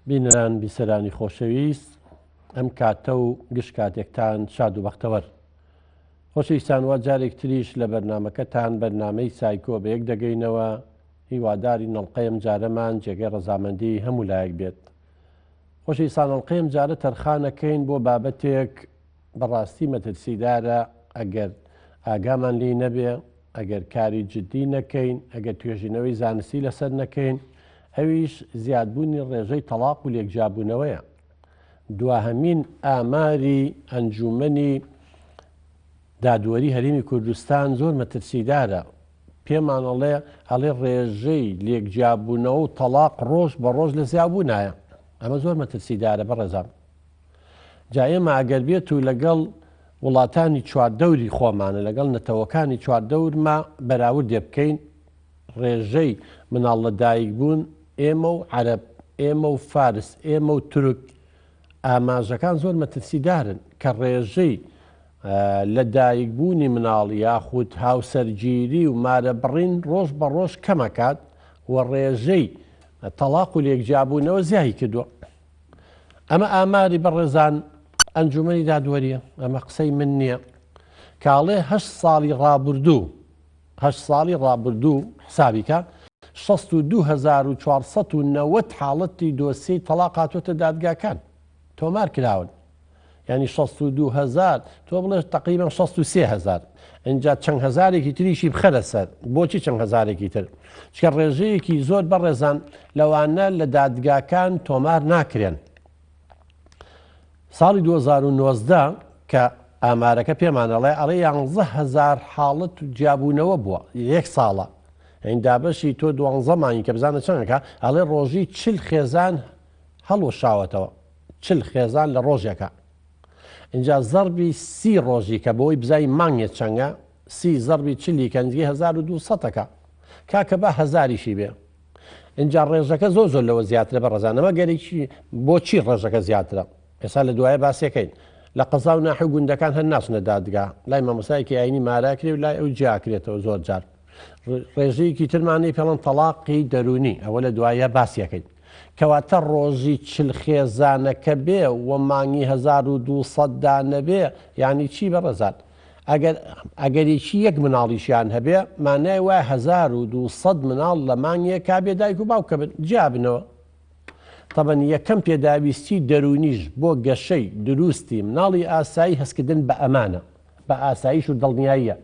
بینەران بیسەرانی خۆشەویست ئەم کاتە و گشت کاتێکتان شاد و بەختەوەر خۆشەویستان وا جارێک تریش لە بەرنامەکەتان بەرنامەی سایکۆ بە یەک دەگەینەوە هیواداری نەڵقەی ئەم جارەمان جێگەی ڕەزامەندی هەموو لایەک بێت خۆشەویستان نەڵقەی ئەم جارە تەرخانەکەین بۆ بابەتێک بەڕاستی مەترسیدارە ئەگەر ئاگامان لێ نەبێ ئەگەر کاری جددی نەکەین ئەگەر توێژینەوەی زانستی لەسەر نەکەین ئەویش زیادبوونی ڕێژەی تەلاق و لێکجابوونەوەیە دواهەمین ئاماری ئەنجومەنی دادوەری هەرێمی کوردستان زۆر مەترسیدارە پێمان ئەڵێ ڕێژەی لێکجابوونەوە و تەلاق ڕۆژ بە ڕۆژ لە زیابوونایە ئەمە زۆر مەترسیدارە بەڕێزان جا ئێمە ئەگەر بێت و لەگەڵ وڵاتانی چواردەوری خۆمانە لەگەڵ نەتەوەکانی چواردەورما بەراوردێ بکەین ڕێژەی مناڵ لە دایک بوون ئێمە و عەرەب ئێمە و فارس ئێمە و تورک ئاماژەکان زۆر مەترسیدارن کە ڕێژەی لە دایکبوونی مناڵ یاخود هاوسەرگیری و مارە بڕین ڕۆژ بە ڕۆژ کەمەکات و ڕێژەی تەلاق و لێکجابوونەوە زیایی کردووە ئەمە ئاماری بەڕێزان ئەنجومەنی دادوەریە ئەمە قسەی من نییە کاڵێ 8 ساڵی ڕابردوو حسابیکە 62490 حاڵەتی دۆسیەی تەلاق هاتوۆتە دادگاکان تۆمار کراون یعنی 62000 تۆ بڵێ تقریبا 63000 اینجا چەند هەزارێکی تریشی بخەرە سەر بۆچی چەند هەزارێکی تر چکە ڕێژەیەکی زۆر بەڕێزان لەوانە لە دادگاکان تۆمار ناکرێن ساڵی 2019 کە ئامارەکە پێمانەڵێ ئەڵێ 11000 حاڵەت جیابوونەوە بووە یەک ساڵە ئەین دابەشی تۆ 12 مانگی کە بزانە چەندەکە ئەڵێ ڕۆژی 40 خێزان هەڵوەشاوەتەوە 40 خێزان لە ڕۆژێکە اینجا زەربی 30 ڕۆژی کە بەوەی بزای مانگێت چەنگە 30 زەربی 40 کەنجی 1200ەکە کاکە بە هەزاریشی بێ اینجا ڕێژەکە زۆر لەوە زیاترە بە ڕێزانەمە گەرێکی بۆچی ڕێژەکە زیاترە ئێستا لە دوایە باسیەکەین لە قەزا و ناحوی گوندەکان هەر ناچنە دادگا لای مامۆستایەکی ئاینی ماراکرێ و لای ئەو جیاکرێتەوە زۆر جار ڕێژەیەکی ترمانەی پێڵەن تەلاقی دەرونی ئەوە لە دوایە باسیەکەین کەواتە ڕۆژی 40 خێزانەکە بێ و مانگی 1200 دانە بێ یعنی چی بەڕێزان ئەگەریکی یەک مناڵیشیان هەبێ مانای وای 1200 مناڵ لە مانگێک کابێ دایک و باوکە بن جیابنەوە طبعا یەکەم پێداویستی دەرونیش بۆ گەشەی دروستی مناڵی ئاسایی هەستکردن بە ئەمانە بە ئاساییش و دڵنیاییە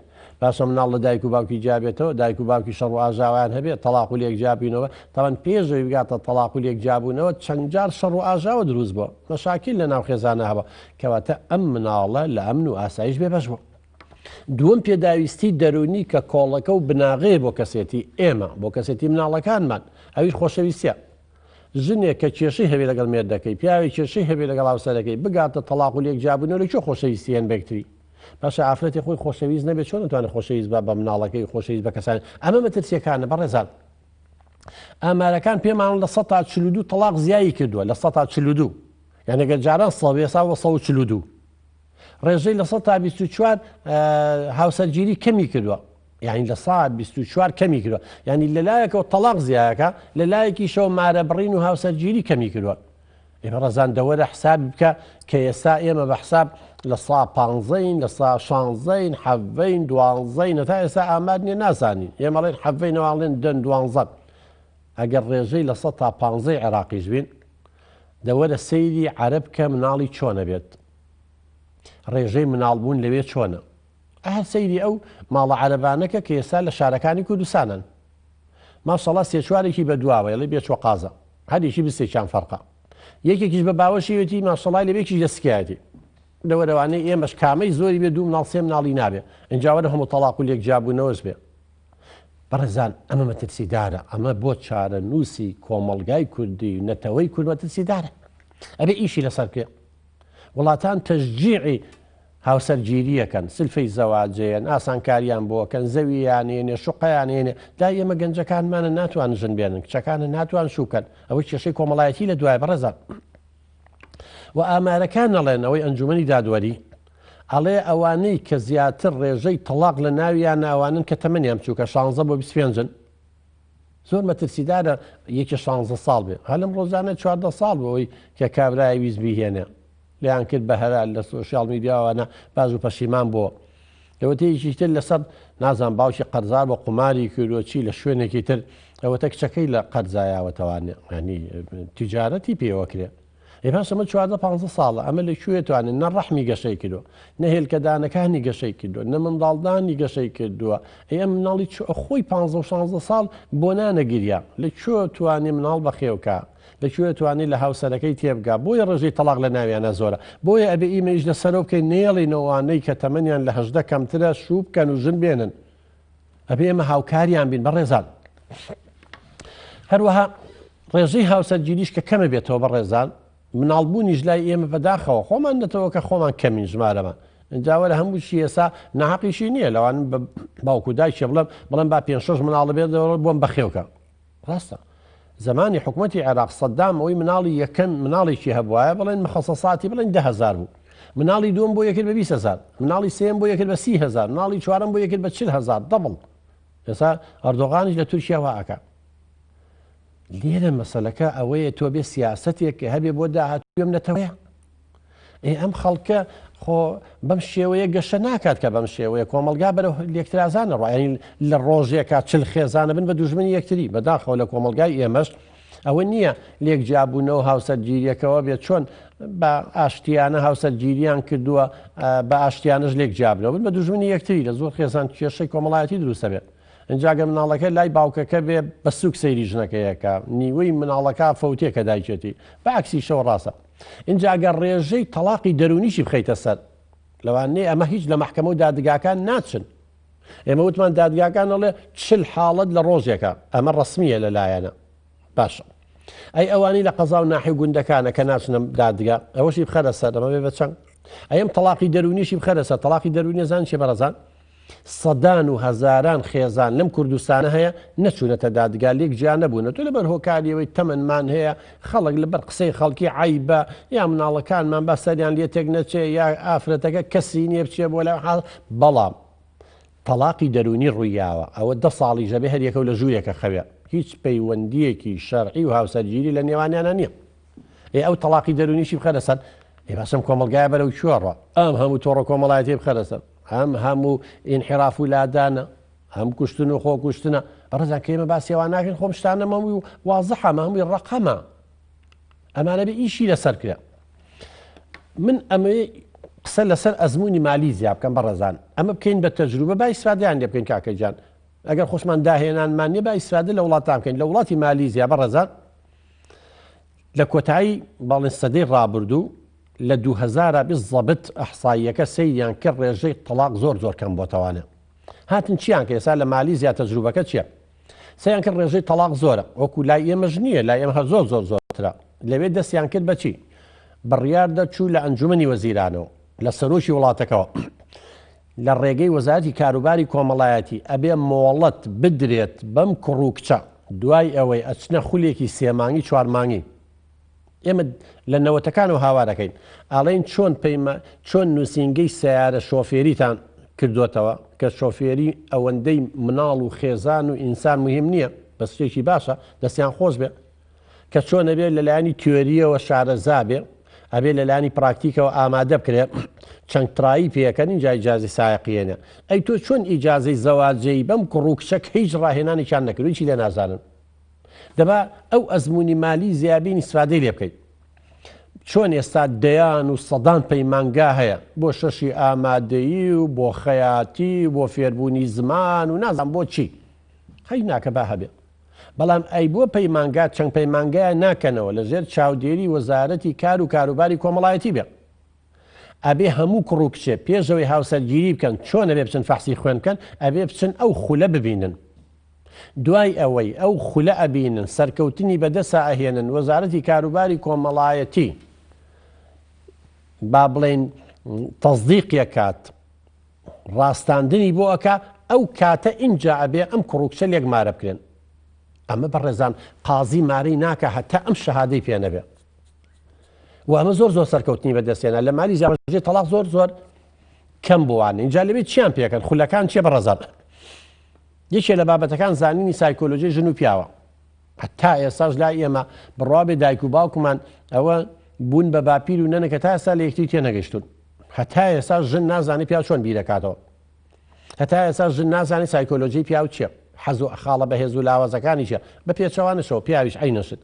باشە مناڵ لە دایک و باوکی جابێتەوە دایک و باوکی شەڕ و ئاژاویان هەبێت تەلاق و لێکجابوونەوە تەوان پێشەوەی بگاتە تەلاق و لێکجابوونەوە چەند جار شەڕ و ئاژاوە دروست بووە مەشاکیل لە ناو خێزانە هەبە کەواتە ئەم مناڵە لە ئەمن و ئاسایش بێبەش بوو دووەم پێداویستی دەرونی کە کۆڵەکە و بناغەیە بۆ کەسێتی ئێمە بۆ کەسێتی مناڵەکانمان ئەویش خۆشەویستیە ژنێک کە کێشەی هەبێ لەگەڵ مێردەکەی پیاوی کێشەی هەبێ لەگەڵ هاوسەرەکەی بگاتە تەلاق و لێکجابوونەوە لەکوێ خۆشەویستیان بێکتری باشە ئافرەتی خۆی خۆشەویست نەبێت چۆن نتوانێت خۆشەویست بە مناڵەکەی خۆشەویست بە کەسان ئەمە مەترسیەکانە بەڕێزان ئامارەکان پێمان لە 142 تەلاق زیایی کردووە لە 142 یعنی ئەگەر جاران 142 ڕێژەی لە 124 هاوسەرگیری کەمی کردووە یعنی لە 124 کەمی کردووە یعنی لەلایەکەوە تەلاق زیایەکە لەلایەکیشەوە مارە بڕین و هاوسەرگیری کەمی کردووە ڕەزان دەوەرە حساب بکە کە ئێستا ئێمە بە حساب لە 115 لە 16 حەڤین 12 تا ئێستا ئامار نیە نازانین ئێمەڵێن حەڤینەوەڵێن دەن 12 ئەگەر ڕێژەی لە 100 تا 15 عێراقیش بین دەوەرە سەیری عەرەب کە مناڵی چۆنە بێت ڕێژەی مناڵبوون لەوێ چۆنە هەر سەیری ئەو ماڵە عەرەبانەکە کە ئێستا لە شارەکانی کوردستانن ماشەڵڵا سێ چوارێکی بە دواوە یڵێ بێچوە قازە هەریشی بستێکیان فەرقە یەکێکیش بە باوەشیوێتی ماشەڵای لەبێکی دەستکایەتی لەوەرەوانەی ئێمەش کامەی زۆری بێ دوو مناڵ سێ مناڵی نابێ اینجاوەرە هەموو تەلاق و لێکجابوونەوەش بێ بەڕێزان ئەمە مەترسیدارە ئەمە بۆ چارە نووسی کۆمەڵگای کوردی و نەتەوەی کورد مەترسیدارە ئەبێ ئیشی لەسەر بکێ وڵاتان تەشجیعی هاوسەرگیریەکەن سلفەی زەواجەیەن ئاسانکاریان بۆکەن زەوییانێنێ شوقەیانێنێ دا ئێمە گەنجەکانمانە ناتوان ژن بێنن کچەکانە ناتوان شوکەن ئەوەی کێشەی کۆمەڵایەتی لە دوای بەڕێزان و ئامارەکان نەڵێن ئەوەی ئەنجومەنی دادوەری ئەڵێ ئەوانەی کە زیاتر ڕێژەی تەلاق لە ناویان ئەوانن کە تەمەنیان بچووکە 16 بۆ 25 زۆر مەترسیدارە یەکی 16 ساڵ بێ هە لەم ڕۆژانە 14 ساڵ بەوەی کە کابرای ویست بیهێنێ لیان کرد بە هەرا لە سۆشیال میدیاوانە باز و پەشیمان بووە ئەوەتەیەکی تر لەسەر نازان باوکی قەرزار بە قوماری کردۆچی لە شوێنێکی تر ئەوەتە کچەکەی لە قەرزایاوەتەوانێ ینی تیجارەتی پێوە کرێ پاش ئەمە 15 ساڵە ئەمە لەکوێ توانێت نە ڕەحمی گەشەی کردو نە هێلکەدانەکانی گەشەی کردو نە منداڵدانی گەشەی کردووە ئەم مناڵی خۆی 15 ساڵ بۆ نانەگیریا لەکوێ توانێ مناڵ بەخێوکە لەکوێ توانێت لە هاوسەرەکەی تێبگا بۆیە ڕێژەی تەلاق لە ناویانە زۆرە بۆیە ئەبێ ئیمەش لە سەرۆ بکەین نێڵینەوانەی کە تەمەنیان لە 18 کەمترە شوو بکەن و ژن بێنن ئەبێ ئێمە هاوکاریان بین بەڕێزان هەروەها ڕێژەی هاوسەرگیریش کە کەمە بێتەوە بەڕێزان مناڵبوونیش لای ئێمە بەداخەوە خۆمان نەتەوە کە خۆمان کەمین ژمارەمە ئەجاوەرە هەموو شی ئێسا نەحەقیشی نییە لەوان باوکو دایکی بڵێم با 5-6 مناڵە بێتەوە بۆم بەخێوکە ڕاستە زمانی حکوومەتی عێراق سەدام ئەوەی مناڵی یەکەم مناڵێکی هەبوایە بڵێن مەخەسەساتی بڵێن 10,000 بوو مناڵی دووەم بۆ یەکرد بە 20,000 مناڵی سێم بۆ یەکرد بە 30,000 مناڵی چوارەم بۆ یەکرد بە 40,000 دەبڵ ئێستا ئەردۆغانیش لە تورکیا واکە لێرە مەسەلەکە ئەوەیە تۆ بێ سیاسەتێک کە هەبێ بۆ داهاتوێم نەتەوەیە ئەم خەڵکە خۆ بەم شێوەیە گەشە ناکات کە بەم شێوەیە کۆمەلگا بەرەو لێکترازانە ڕایین لە ڕۆژێکا چل خێزانە بن بە دوژمنی یەکتری بەداخەوە لە کۆمەلگای ئێمەش ئەوە نییە لێک جابوونەوە هاوسەرگیریەکەەوە بێت چۆن بە ئاشتیانە هاوسەرگیریان کردووە بە ئاشتیانش لێک جابنەوە بن بە دوژمنی یەکتری لە زۆر خێزان کێشەی کۆمەڵایەتی دروستە بێت ئەنجاگە مناڵەکە لای باوکەکە بێ بە سوک سەیری ژنەکەیەکە نیوەی مناڵەکە فەوتێکە دایکێتی بە عکسی شەو ڕاستە ئینجاگە ڕێژەی تەلاقی دەرونیشی بخەیتە سەر لەوانەیە ئەمە هیچ لە مەحکەمە و دادگاکان ناچن ئێمە وتمان دادگاکان ئەڵێ 40 حاڵەت لە ڕۆژێکە ئەمە ڕسمیە لەلایەنە باشە ئەی ئەوانی لە قەزا و ناحی گوندەکانە کە ناچنە دادگا ئەوەشی بخەرە سەر ئەمە بێ بە چەند ئەم تەلاقی دەرونیشی بخەرە سەر تەلاقی دەرونی زان چێ بەڕەزان سەدان و هەزاران خێزان لەم کوردستانە هەیە نەچوونەتە دادگا لێک جیا نەبوونە تۆ لەبەر هۆکاریەوەی تەمەنمان هەیە خەڵک لەبەر قسەی خەڵکی عیبە یا مناڵەکانمان بە سەریان لێ تێک نەچێ یا ئافرەتەکە کەسی نییە بچێ بۆ لە حاڵ بەڵام تەلاقی دەرونی ڕوویاوە ئەوە 10 ساڵی ژەبێ هەریەکە و لە ژوورێکە خەوێ هیچ پەیوەندیەکی شەرعی و هاوسەرگیری لە نێوانیانە نییە ئەو تەلاقی دەرونیشی بخەرە سەر باسم کۆمەلگایە بەرەو چوەڕە ئەم هەموو تۆڕە کۆمەڵایەتی بخەرە سەر هەموو ئینحراف و لادانە هەم کوشتن و خۆ کوشتنە بەڕێزان کە ئێمە باسیێوان ناکەین خۆم شتانە مەمووی و وازەحەمە هەمووی ڕەقەمە ئەمانە بێ ئیشی لەسەر کرا من ئەمەی قسە لەسەر ئەزمموی مالی زیاب بکەم بەڕێزان ئەمە بکەین بە تەجروبە با ئیسفادەیان لێ بکەین کاکەجان ئەگەر خۆشمان داهێنانمان نیە با ئیسفادە لە وڵاتان بکەین لە وڵاتی مالیزیا بەڕێزان لە کۆتایی باڵێن سەدەی ڕابردوو لە 2000 بالضبط ئەحساییەکە سەیریان کرد ڕێژەی تەلاق زۆر کەم بۆتەوانە هاتن چیان کە ئێستا لە مالیزیا تەجروبەکە چییە سەیان کرد ڕێژەی تەلاق زۆرە وەکو لای ئێمەش نییە لای ئێمە هەر زۆرترە لەوێ دەستیان کرد بەچی بڕیار دەچوو لە ئەنجومەنی وەزیرانەوە لە سەرۆکی وڵاتەکەەوە لە ڕێگەی وەزارەتی کاروباری کۆمەڵایەتی ئەبێ مۆڵەت بدرێت بەم کوڕ و کچە دوای ئەوەی ئەچنە خولێکی 3 مانگی 4 مانگی ئێمە لە نەوەتەکان و هاوارەکەین ئاڵین چۆن نووسینگەی سیارە شۆفێریتان کردوتەوە کە شۆفێری ئەوەندەی مناڵ و خێزان و ئینسان مهم نییە بە شتێکی باشە دەستیان خۆش بێ کە چۆن ئەبێت لەلایانی تیۆریەوە شارەزا بێ ئەبێ لەلایانی پراکتیکەوە ئامادە بکرێت چەند ترایی پێەکەن اینجا ئیجازی سایقیێنە ئەی تۆ چۆن ئیجازەی زەواجەی بەم کوڕ و کچەک هیچ ڕاهێنانێکیان نەکردو هیچی لێ نازانن دەبا ئەو ئەزمموی مالی زیابین ئیسفادەی لێ بکەیت چۆن ئێستا دەیان و سەدان پەیمانگا هەیە بۆ شەشی ئامادەیی و بۆ خەیاتی بۆ فێربوونی زمان و نازان بۆ چی خەی ناکە با هەبێ بەڵام ئەی بۆ پەیمانگا چەند پەیمانگایە ناکەنەوە لەژێر چاودێری وەزارەتی کار و کاروباری کۆمەڵایەتی بێ ئەبێ هەموو کوڕ و کچێ پێشەوەی هاوسەرگیری بکەن چۆن ئەبێ بچن فەحسی خوێن بکەن ئەبێ بچن ئەو خولە ببینن دوای ئەوەی ئەو خولە ئەبینن سەرکەوتنی بەدەسا ئەهێنن وەزارەتی کاروباری کۆمەڵایەتی با بڵێن تەزدیقیە کات ڕاستاندنی بۆ ئەکا ئەو کاتە ئینجا ئەبێ ئەم کوڕ و کچە لێک مارە بکرێن ئەمە بەڕێزان قازی مارەی ناکە هەتا ئەم شەهادەی پێ نەبێ و ئەمە زۆر سەرکەوتنی بەدەستێنە لە مالی زیابژێ تەلاق زۆر کەم بووانە اینجا لەبێت چیان پێکەن خولەکان چیە بەڕێزان یەکێ لە بابەتەکان زانینی سایکۆلۆژی ژن و پیاوە هەتا ئێساش لای ئێمە بڕوا بێ دایک و باوکمان ئەوە بوون بە باپیر و نەنەکە تا ئێستا لە یەکتری تێنەگەشتون هەتا ئێستا ژن نازانی پیا چۆن بیرەکاتەوە هەتا ئێستا ژن نازانی سایکۆلۆژی پیا و چییە حەز و خاڵە بەهێز و لاوازەکانی چیە بە پێچەوانشەوە پیاویش ئەینەشت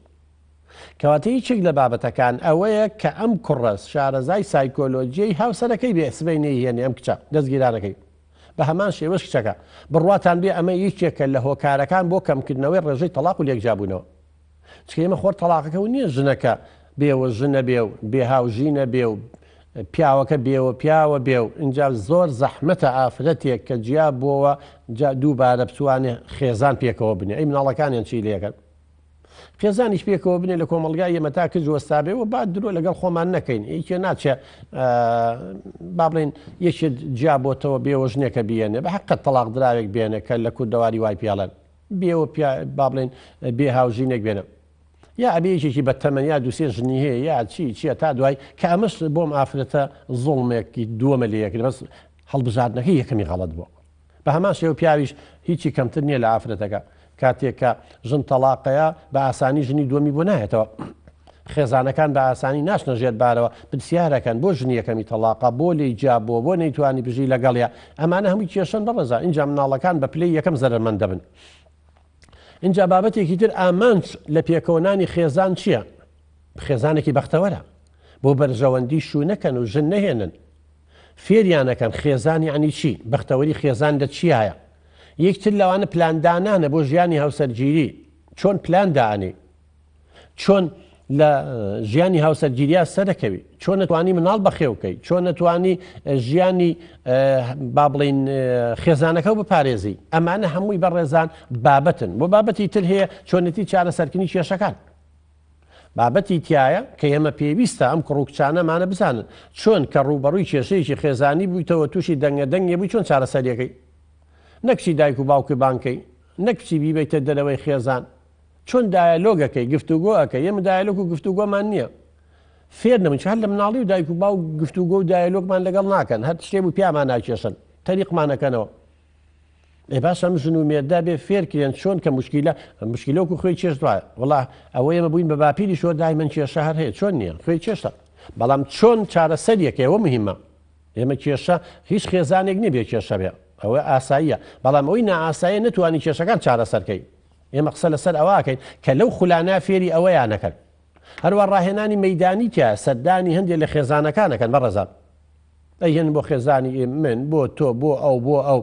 کەواتە هیچێک لە بابەتەکان ئەوەیە کە ئەم کوڕەس شارەزای سایکۆلۆجیی هاوسەرەکەی بێ سبەی نەیهێنێ ئەم کچە دەستگیرانەکەی بە هەمان شێوەش کچەکە بڕواتان بێ ئەمە یەکێکە لە هۆکارەکان بۆ کەمکردنەوەی ڕێژەی تەلاق و لێکجابوونەوە چکە ئێمە خۆر تەلاقەکە و نییە ژنەکە بێوە ژنە بێ و بێهاوژینە بێ و پیاوەکە بێوە پیاوە بێ و اینجا زۆر زەحمەتە ئافرەتێک کە جیا بۆەوە دووبارە بتوانێ خێزان پێکەوە بنێ ئەی مناڵەکانیان چی لێکەن خێزانیش پێکەوە بنێ لە کۆمەلگای ئێمە تا کرد وەستابێەوە بعد درۆ لەگەڵ خۆمان نەکەین هیچ ناچێ با بڵێن یەکێ جیا بۆتەوە بێوە ژنێکە بێنێ بە حقت تەلاق دراوێک بێنێ کە لە کوردەواری وای پیاڵەن بێوە با بڵێن بێ هاوژینێک بێنە یا ئەبێیەکێکی بە تەمەنیا دووسێ ژنی هەیە یا چییە تا دوای کە ئەمەش بۆم ئافرەتە زوڵمێکی دووەمە لەیەکرد بەس هەڵبژاردنەکەی یەکەمی غەڵەت بووە بە هەمان شێوە پیاویش هیچی کەمتر نییە لە ئافرەتەکە کاتێککە ژن تەلاقەیە بە ئاسانی ژنی دووەمی بۆ نایێتەوە خێزانەکان بە ئاسانی ناشنە ژێر بارەوە پرسیارەکەن بۆ ژنی یەکەمی تەلاقە بۆ لێی جابۆ بۆ نەیتوانی بژی لەگەڵیا ئەمانە هەمووی کێشن بەڕێزا اینجا مناڵەکان بە پلەی یەکەم زەرمەند دەبن اینجا بابەتێکی تر ئامانج لە پێکەوەنانی خێزان چییە؟ خێزانێکی بەختەوەرە بۆ بەرژەوەندی شوو نەکەن و ژن نەهێنن فێریانەکەن خێزانی عنی چی؟ بەختەوەری خێزان دە چیایە؟ یەکتر لەوانە پلاندانانە بۆ ژیانی هاوسەرگیری چۆن پلاندانێ چۆن لە ژیانی هاوسەرگیریە سەرەکەوی چۆن نتوانی مناڵ بەخێوکەی چۆن نتوانی ژیانی با بڵین خێزانەکە بپارێزی ئەمانە هەمووی بەڕێزان بابەتن بۆ بابەتی تر هەیە چۆنەتی چارەسەرکردنی کێشەکان بابەتی تایە کە ئێمە پێویستە ئەم کوڕووکچانەمانە بزانن چۆن کە ڕوبەڕووی کێشەیەکی خێزانی بوویتەوە تووشی دەنگە دەنگێ بووی چۆن چارەسەریەکەی نەکچی دایک و باوکی بانکەی نەکچی بیبیتە دەرەوەی خێزان چۆن دایلۆگەکەی گفتوگۆەکە ئێمە دایلۆگ و گفتوگۆمان نییە فێر نەبن هەر لە مناڵی و دایک و باو گفتوگۆ و دایلۆگمان لەگەڵ ناکەن هەر شتێ و پیامان ناکێشن تەریقمانەکەنەوە ئێ باش ئەم ژن و مێردا بێ فێرکرێن چۆن کە مشکلۆک و خوێی چێش دوایە وڵا ئەوە ئێمە بووین بە باپیری شۆ دایمەن کێشە هەر هەیە چۆن نییە خوێی چێشتە بەڵام چۆن چارەسەریەکە ئەوە مهمە ئێمە کێشە هیچ خێزانێک نەبێ کێشە بێ ئەوە ئاساییە بەڵام ئەوەی نائاسایە نتوانی کێشەکان چارەسەرکەی ئێمە قسە لەسەر ئەوواکەین کە لەو خولانە فێری ئەوەیان نەکەن هەروە ڕاهێنانی مەدانی تیا سەردانی هەندێک لە خێزانەکانەکەن بەڕێزان ئەیهێن بۆ خێزانی من بۆ تۆ بۆ ئەو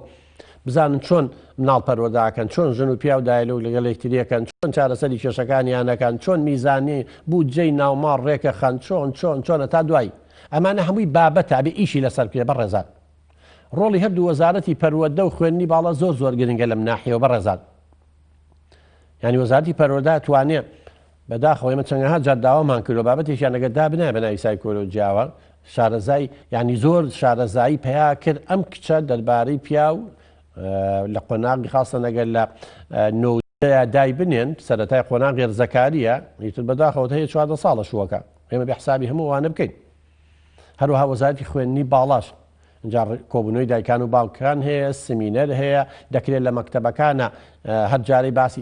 بزانن چۆن مناڵ پەروەرداکەن چۆن ژن و پیا و دایلۆگ لەگەڵ یەکتریەکەن چۆن چارەسەری کێشەکانیانەکەن چۆن میزانی بودجەی ناوماڕ ڕێکە خەن چۆنە تا دوایی ئەمانە هەمووی بابەتە ئەبێ ئیشی لەسەر بکرێ بەڕێزان ڕۆڵی هەردوو وەزارەتی پەروەردە و خوێندنی باڵە زۆر گرنگە لەم ناحیەوە بەڕێزان ینی وەزارەتی پەروەردە توانێت بەداخەوە ئێمە چەندەها جار داوامان کردو بابەتێکیان ئەگەر دابنایە بە ناوی سایکۆلۆجیاوە شارەزای ینی زۆر شارەزایی پیا کرد ئەم کچە دەربارەی پیا و لە قۆناغی خاستە نەگەر لە نۆدەیە دای بنێن سەرەتای قۆناغی ڕزەکاریە ئیتر بەداخەوە هەیە 14 ساڵە شووەکە ئێمە بە حسابی هەموو وانە بکەین هەروەها وەزارەتی خوێندنی باڵاش اینجا کۆبوونەوەی دایکان و باوکان هەیە سمینەر هەیە دەکرێت لە مەکتەبەکانە هەر جارەی باسی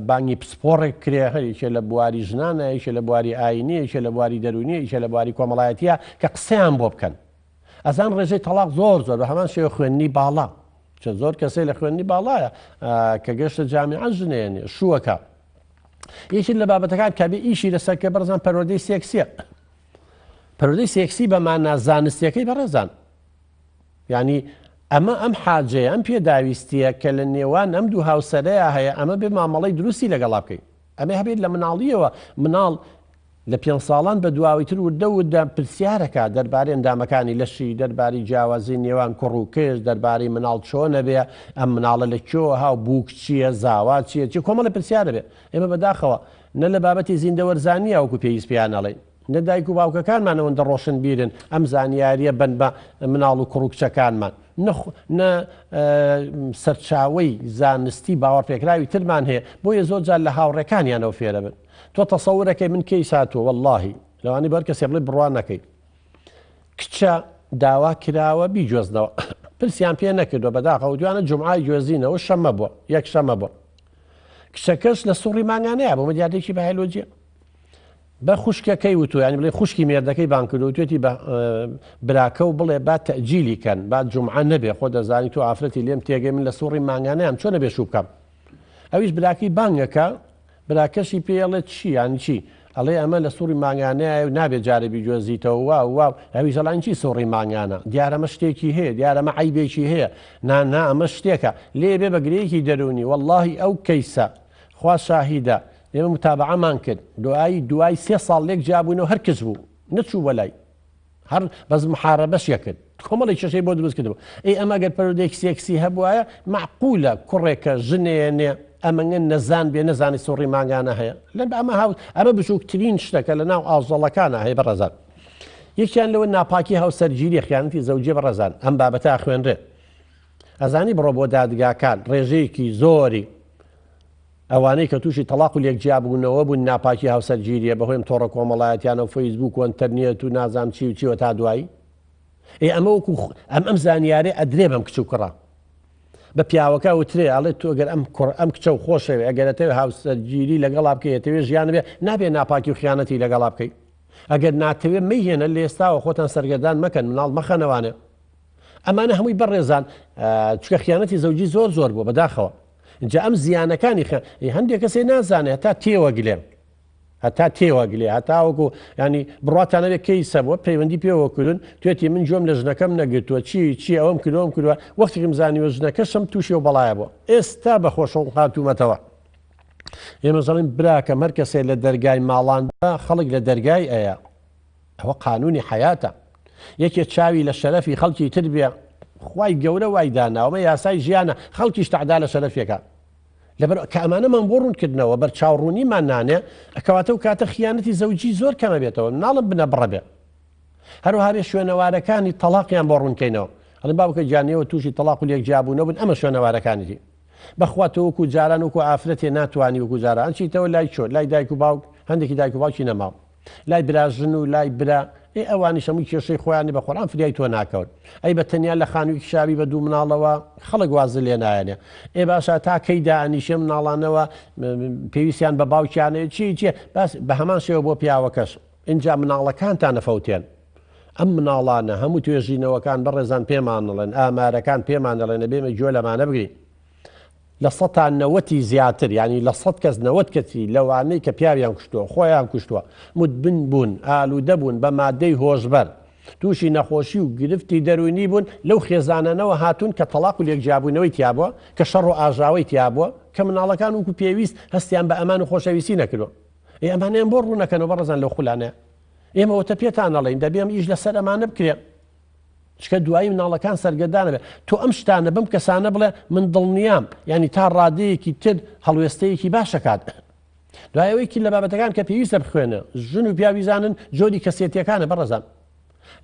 بانگی پسپۆڕێک کرێ هەریشە لە بواری ژنانە یشە لە بواری ئاینی یشە لە بواری دەرونی یشە لە بواری کۆمەڵایەتیە کە قسەیان بۆ بکەن ئەزان ڕێژەی تەلاق زۆر بە هەمان شێوە خوێندنی باڵا چە زۆر کەسەی لە خوێندنی باڵایە کە گەشتە جامیعە ژنێنێ شووەکە یەکی لە بابەتەکان کە بێ ئیشی لەسەر کە بەڕێزان پەروەردەی سێکسیە پەروەردەی سێکسی بەمانە زانستیەکەی بەڕێزان ینی ئەمە ئەم حاجەیە ئەم پێداویستیە کە لە نێوان ئەم دوو هاوسەرەیە هەیە ئەمە بێ مامەڵەی دروستی لەگەڵا بکەین ئەمە هەبێت لە مناڵیەوە مناڵ لە 5 ساڵان بە دواویتر وردە پرسیارەکە دەربارەی ئەندامەکانی لەشی دەربارەی جیاوازی نێوان کوڕ و کێش دەربارەی مناڵ چۆنە بێ ئەم مناڵە لە کێوە هاو بووک چییە زاوا چیە چی کۆمەڵە پرسیارە بێ ئێمە بەداخەوە نە لە بابەتی زیندەوەرزانیە وەکو پێویست پێیان ئەڵێن نە دایک و باوکەکانمانەوەندە ڕۆشن بیرن ئەم زانیاریە بن بە مناڵ و کوڕ و کچەکانمان نە سەرچاوەی زانستی باوەڕپێکراوی ترمان هەیە بۆیە زۆر جار لە هاوڕێکانیانەوە فێرە بن تۆ تەسەورەکەی من کەی ساتووە واللهی لەوانی بەر کەسێ بڵێ بڕوان نەکەی کچە داوا کراوە بیگوێزنەوە پرسیان پێ نەکردووە بەداخەوە دوانە جومعای گوێزینەوە شەمە بووە یەک شەمە بووە کچەکەش لە سوڕی ماگانەیە بۆ مەدیاتێکی بەهایلۆجیە بە خوشکەکەی وتو ینی بڵێ خوشکی مێردەکەی بانکردو توێتی براکە و بڵێ با تەجیلی کەن با جومعە نەبێ خۆ دەزانی تو ئافرەتی لێم تێگەی من لە سوڕی ماگانەیەم چۆن نەبێ شوو بکەم ئەویش براکەی بانگەکە براکەشی پێڵێت چی یانی چی ئەڵێ ئەمە لە سوڕی ماگانەیە و نابێت جارەبی گوێزیتەوە واو ئەوی زەڵان چی سوڕی ماگانە دیارەمە شتێکی هەیە دیارەمە عیبێکی هەیە نا ئەمە شتێکە لێ بێ بەگرەیەکی دەرونی واللهی ئەو کەیسە خوا شاهیدە ئێمە متابعەمان کرد دوای 3 ساڵ لێک جابوونەوە هەر کەس بوو نەچوو وەلای هەر بەس محارەبەشیە کرد کۆمەڵی چەشەی بۆ دروست کردەوە ئەمە گەر پەرودەیەک سێکسی هەبوایە معقولە کوڕێکە ژنێنێ ئەمەگەن نەزان بێ نەزانی سوڕی ماگانە هەیە لە ئەمە بچووکترین شتەکە لە ناو ئاژەڵەکانە هەیە بەڕێزان یەکیان لەوە ناپاکی هاوسەرگیری خیانەتی زەوجێ بەڕێزان ئەم بابەتە خوێنرێ ئەزانی بڕۆ بۆ دادگاکان ڕێژەیەکی زۆری ئەوانەی کە تووشی تەلاق و لێکجیابوونەوە بوون ناپاکی هاوسەرگیریە بەهۆی تۆڕە کۆمەڵایەتیانە و فەیسبوک و ئینتەرنێت و نازام چی و چیوە تا دوایی ئەمە وەکو ئەم زانیارێ ئەدرێ بەم کچ و کوڕە بە پیاوەکە وترێ ئەڵێ تۆ گەر ئەم کچە و خۆشەوێ ئەگەرەتەوێ هاوسەرگیری لەگەڵا بکەیەتەوێ ژیان بێ نابێ ناپاکی و خیانەتی لەگەڵا بکەیت ئەگەر ناتەوێت مەیهێنە لە ئێستاوە خۆتان سەرگەردان مەکەن مناڵ مەخەنەوانێ ئەمانە هەمووی بەڕێزان چکە خیانەتی زەوجی زۆر بووە بەداخەوە اینجا ئەم زیانەکانی هەندێک کەسێ نازانێت هەتا تێوەگلێ هەتاوەکو ینی بڕاتانەوێت کەیسە بووە پەیوەندی پێوەکردن توێتی من جۆم لە ژنەکەم نەگرتووە چی ئەوەم کردوم کردووە وەختێکم زانیوە ژنەکەشم تووشی و بەڵایە بووە ئێستا بەخۆشە هاتوومەتەوە ئێمە زەڵین براکە هەر کەسێک لە دەرگای ماڵان خەڵک لە دەرگای ئەیە ئەوە قانونی حیاتە یەکێک چاوی لە شەرەفی خەڵکی تر بێ خوای گەورە وای داناومە یاسای ژیانە خەڵکیش تەعدا لە شەرەفێکە لەبەر کە ئەمانەمان بۆ ڕوونکردنەوە بەر چاوڕوونیمان نانێ ئەکەواتە و کاتە خیانەتی زەوجی زۆر کەمە بێتەوە ناڵم بنە بڕەبێ هەروها بێ شوێنەوارەکانی تەلاقیان بۆ ڕوونکەینەوە ئەڵێ بابکە جانیەوە تووشی تەلاق و لێکجیابوونەوە بن ئەمە شوێنەوارەکانیتی بەخواتە وەکو جاران وەکو ئافرەتێ ناتوانی وەکو جاران چیتەوە لای چۆ لای دایک و باوک هەندێکی دایک و باوکی نەماوە لای براژن و لای برا ئەوانی شەمووی کێشەی خۆیانی بە خۆران فریای تۆ ناکەون ئەی بە تەنیا لە خانووی شاوی بە دوو مناڵەوە خەڵک وازە لێ نایەنێ باشە تا کەیدا ئەنیشە مناڵانەوە پێویستیان بە باوکیانەیە چیە باس بە هەمان شێوە بۆ پیاوەکەش اینجا مناڵەکانتان نەفەوتێن ئەم مناڵانە هەموو توێژینەوەکان بەڕێزان پێمان دەڵێن ئامارەکان پێمان دەڵێنە بێمە گوێ لەمانە بگری لە 190 زیاتر ینی لە 100 کەس 90 کەسی لەوانەی کە پیاویان کوشتووە خۆیان کوشتووە مدبن بوون ئالوودە بوون بە مادەی هۆشبەر تووشی نەخۆشی و گرفتی دەرونی بوون لەو خێزانانەوە هاتوون کە تەلاق و لێکجیابوونەوەی تیابووە کە شەڕ و ئاژاوی تیابووە کە مناڵەکان وکو پێویست هەستیان بە ئەمان و خۆشەویستی نەکردو ئەمانیان بۆ ڕوونەکەنەوە بەڕێزان لەو خولانەیە ئێمەوەتە پێتان نەڵێن دەبێم ئیش لەسەر ئەمانە بکرێ چکە دوایی مناڵەکان سەرگەردانە بێت تۆ ئەم شتانە بم کەسانە بڵێ من دڵنیام ینی تا ڕادەیەکی تر هەڵوێستەیەکی باشەکات دوایەوەیکی لە بابەتەکان کە پێویستە بخوێنە ژن و پیاویزانن جۆری کەسێتیەکانە بەڕێزان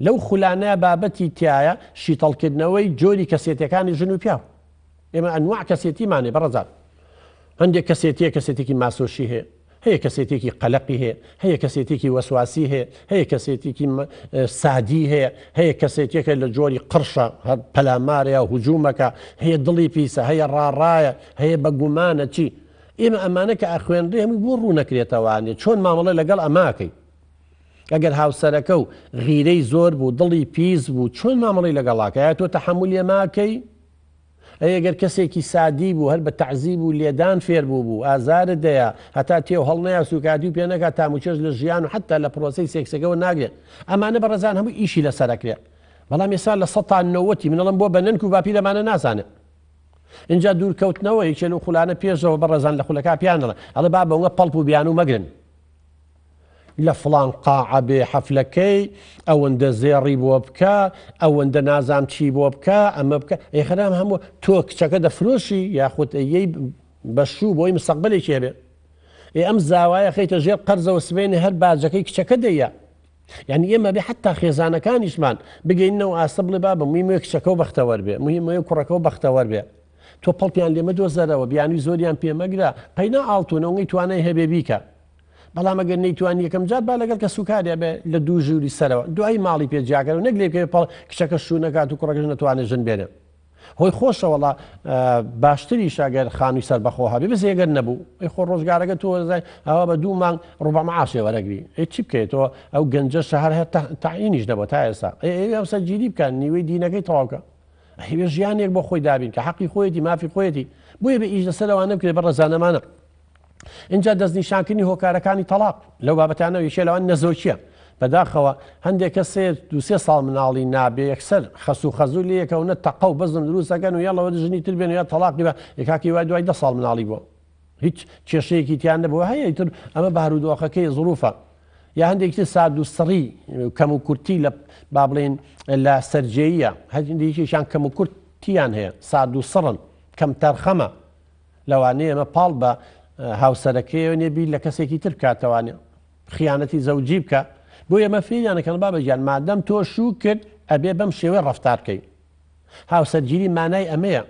لەو خولانەیە بابەتی تایە شیتەڵکردنەوەی جۆری کەسێتیەکانی ژن و پیاو ئێمە ئەنواع کەسێتیمانێ بەڕێزان هەندێک کەسێتێکی ماسۆشی هەیە هەیە کەسێتێکی قەلەقی هەیە کەسێتێکی وەسواسی هەیە کەسێتێکی سادی هەیە کەسێتێکە لە جۆری قڕشە هەر پەلامارەیە هجوومەکە هەیە دڵی پیسە هەیە ڕاڕایە هەیە بە گومانە چی ئێمە ئەمانە کە ئەخوێنرێ هەمووی بۆ ڕوونەکرێتەوانێ چۆن مامەڵە لەگەڵ ئەماکەی ئەگەر هاوسەرەکە و غیرەی زۆر بوو دڵی پیس بوو چۆن مامەڵی لەگەڵاکە یا تۆ تەحەمولی ماکەی ئەگەر کەسێکی سادی بوو هەر بە تەعزیب و لێدان فێر بوو ئازارت دەیە هەتا تێو هەڵ نەیە سوکاتی و پێ نەکات تاموچێژ لە ژیان و حتا لە پرۆسەی سێکسەکەەوە ناگرێت ئەمانە بەڕێزان هەموو ئیشی لەسەرەکرێت بەڵام ێستا لە 190 منەڵم بۆ بەنەنک و باپی لەمانە نازانێت اینجا دوورکەوتنەوە یەکێن و خولانە پێشەوە بەڕێزان لە خولەکە پیان دەڵێن ئەڵێ با بەوە پەڵپ و بیان و مەگرن لە فڵان قاعە بێ حەفلەکەی ئەوەندە زێڕی بۆ بکە ئەوەندە نازام چی بۆ بکە ئەمە بکە خەرام هەموو تۆ کچەکە دەفرۆشی یاخود ئەیەی بەشوو بۆی مستەقبەلێکی هەبێ ئەم زاوایە خەیتە ژێر قەرزەوە سبێنێ هەر باجەکەی کچەکە دەیە یعنی ئێمە بێ حتا خێزانەکانیشمان بگەینەوە ئاسە بڵێ با بە مویمە کچەکە و بەختەوەر بێ مویمە کوڕەکە و بەختەوەر بێ تۆ پەڵپیان لێمە دۆزەرەوە بیانی زۆریان پێمەگرە پەینا ئاڵتونەوەی توانای هەبێ بیکە بەڵام ئەگەر نەیتوانی یەکەم جات با لەگەڵ کە سوکاریا بێ لە دوو ژووری سەرەوە دوای ماڵی پێجاگەر و نەک لێ کچەکە شوو نەکات و کوڕەکەش نەتوانێت ژن بێنێ هۆی خۆشە وڵا باشتری شاگەر خانووی سەر بەخۆ هەبێ بەس ئێگەر نەبوو ئەی خۆ ڕۆژگارەکە تۆ ئەوە بە 2 مانگ ڕوبە معاشێ وەرەگری ئەی چی بکەیتەوە ئەو گەنجە شەهر هەر تاعینیش دەبێت تا ئێستا ئەو سەرگیری بکەن نیوەی دینەکەی تەواوکە هەیە ژیانێک بۆ خۆی دابین کە حەقی خۆیەتی مافی خۆیەتی بۆیە بە ئیش لەسەرەوانە بکرێت بە ڕێزانەمانە اینجا دەستنیشانکردنی هۆکارەکانی تەلاق لەو بابەتانە یەکێ لەوان نەزۆکیە بەداخەوە هەندێک کە 2-3 ساڵ مناڵی نابێ یەکسەر خەسوو خەزوو لە یەکەونە تەقە و بەزم دروستەکەن و یاڵەوە ژنی تر بێن یا تەلاقی بە یکاکی وای دوای 10 ساڵ مناڵی بووە هیچ کێشەیەکی تیان نەبووە هەیە تر ئەمە بارودۆخەکەی زروفە یا هەندێکی ساد و سڕی کەم و کورتی لە با بڵێن لە سەرجەییە هەندێکیشان کەم و کورتیان هەیە ساد و سڕن کەم تەرخەمە لەوانەیە ئەمە پاڵ بە هاوسەرەکەی نێبی لە کەسێکی تر کاتەوانێ خیانەتی زەوجی بکە بۆ ئێمە فێریانەکەن بابەجیان مادەم تۆ شوو کرد ئەبێ بەم شێوە ڕەفتارکەی هاوسەرگیری مانای ئەمەیە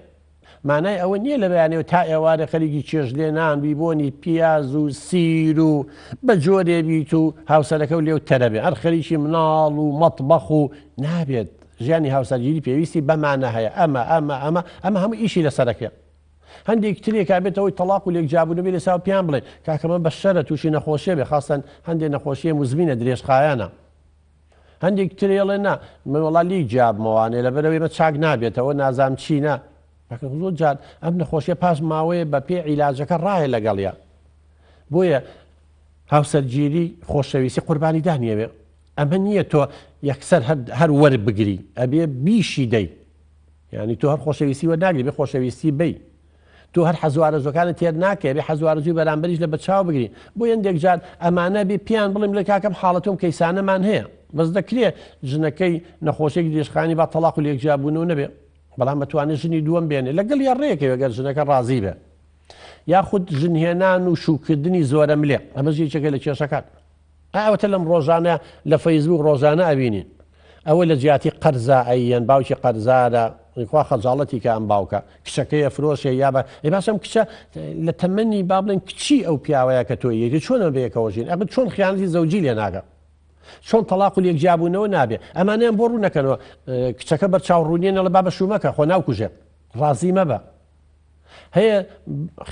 مانای ئەوە نییە لە بەیانەوە تا ئێوارە خەریکی چێژلێنان بیبۆنی پیاز و سیر و بە جۆرێ بیت و هاوسەرەکە و لێو تەرەبێ هەر خەریکی مناڵ و مەطبەخ و نابێت ژیانی هاوسەرگیری پێویستی بەمانە هەیە ئەمە هەموو ئیشی لەسەرەکە هەندێک ترێکا بێتەوەی تەلاق و لێک جابوونەبێ لە ساو پیان بڵێ کاکەمە بە شەرە تووشی نەخۆشیە بێ خاستن هەندێک نەخۆشیە مزمینە درێژخایانە هەندێک ترێڵێ نا وڵا لی جابمەوانێ لە بەرەوەی مە چاک نابێتەوە نازام چینە زۆر جار ئەم نەخۆشیە پاش ماوەیە بە پێ عیلاجەکە ڕایە لەگەڵیە بۆیە هاوسەرگیری خۆشەویستی قوربانی دانیەوێ ئەمە نییە تۆ یەکسەر هەر وەربگری ئەبێ بیشی دەی یعنی تۆ هەر خۆشەویستی وەرناگری بێ خۆشەویستی بی تۆ هەر حەزوارەزۆکانت تێر ناکە بێ حەزوارەزوی بەرامبەریش لە بەچاو بگری بۆ هەندێک جار ئەمانە بێ پیان بڵێم لە کاکەم حاڵەتۆم کەیسانەمان هەیە بەس دەکرێ ژنەکەی نەخۆشێکی درێژخانی با تەلاق و لێکجیابوونەوە نەبێ بەڵام بەتوانێت ژنی دووەم بێنێ لەگەڵ یا ڕێیەکەوە گەر ژنەکە ڕازی بێ یاخود ژنهێنان و شوکردنی زۆرە ملێ ئەمە یەکێکە لە کێشەکان ئەوەتە لەم ڕۆژانە لە فەیسبوک ڕۆژانە ئەبینین ئەوە لە جیاتی قەرزا ئەیەن باوکی قەرزارە خوا خەجاڵەتی کە ئەم باوکە کچەکەی ئەفرۆشێ یا بە باشم کچە لە تەمەنی با بڵێن کچی ئەو پیاوەیە کە تۆ یەکی چۆنە بەیەکەوە ژین ئەگەر چۆن خیانەتی زەوجی لێ ناگە چۆن تەلاق و لێکجیابوونەوە نابێ ئەمانیان بۆ ڕوو نەکەنەوە کچەکە بەر چاوڕوونیێنە لە بابە شومەکە خۆ ناوکوژێت ڕازی مەبە هەیە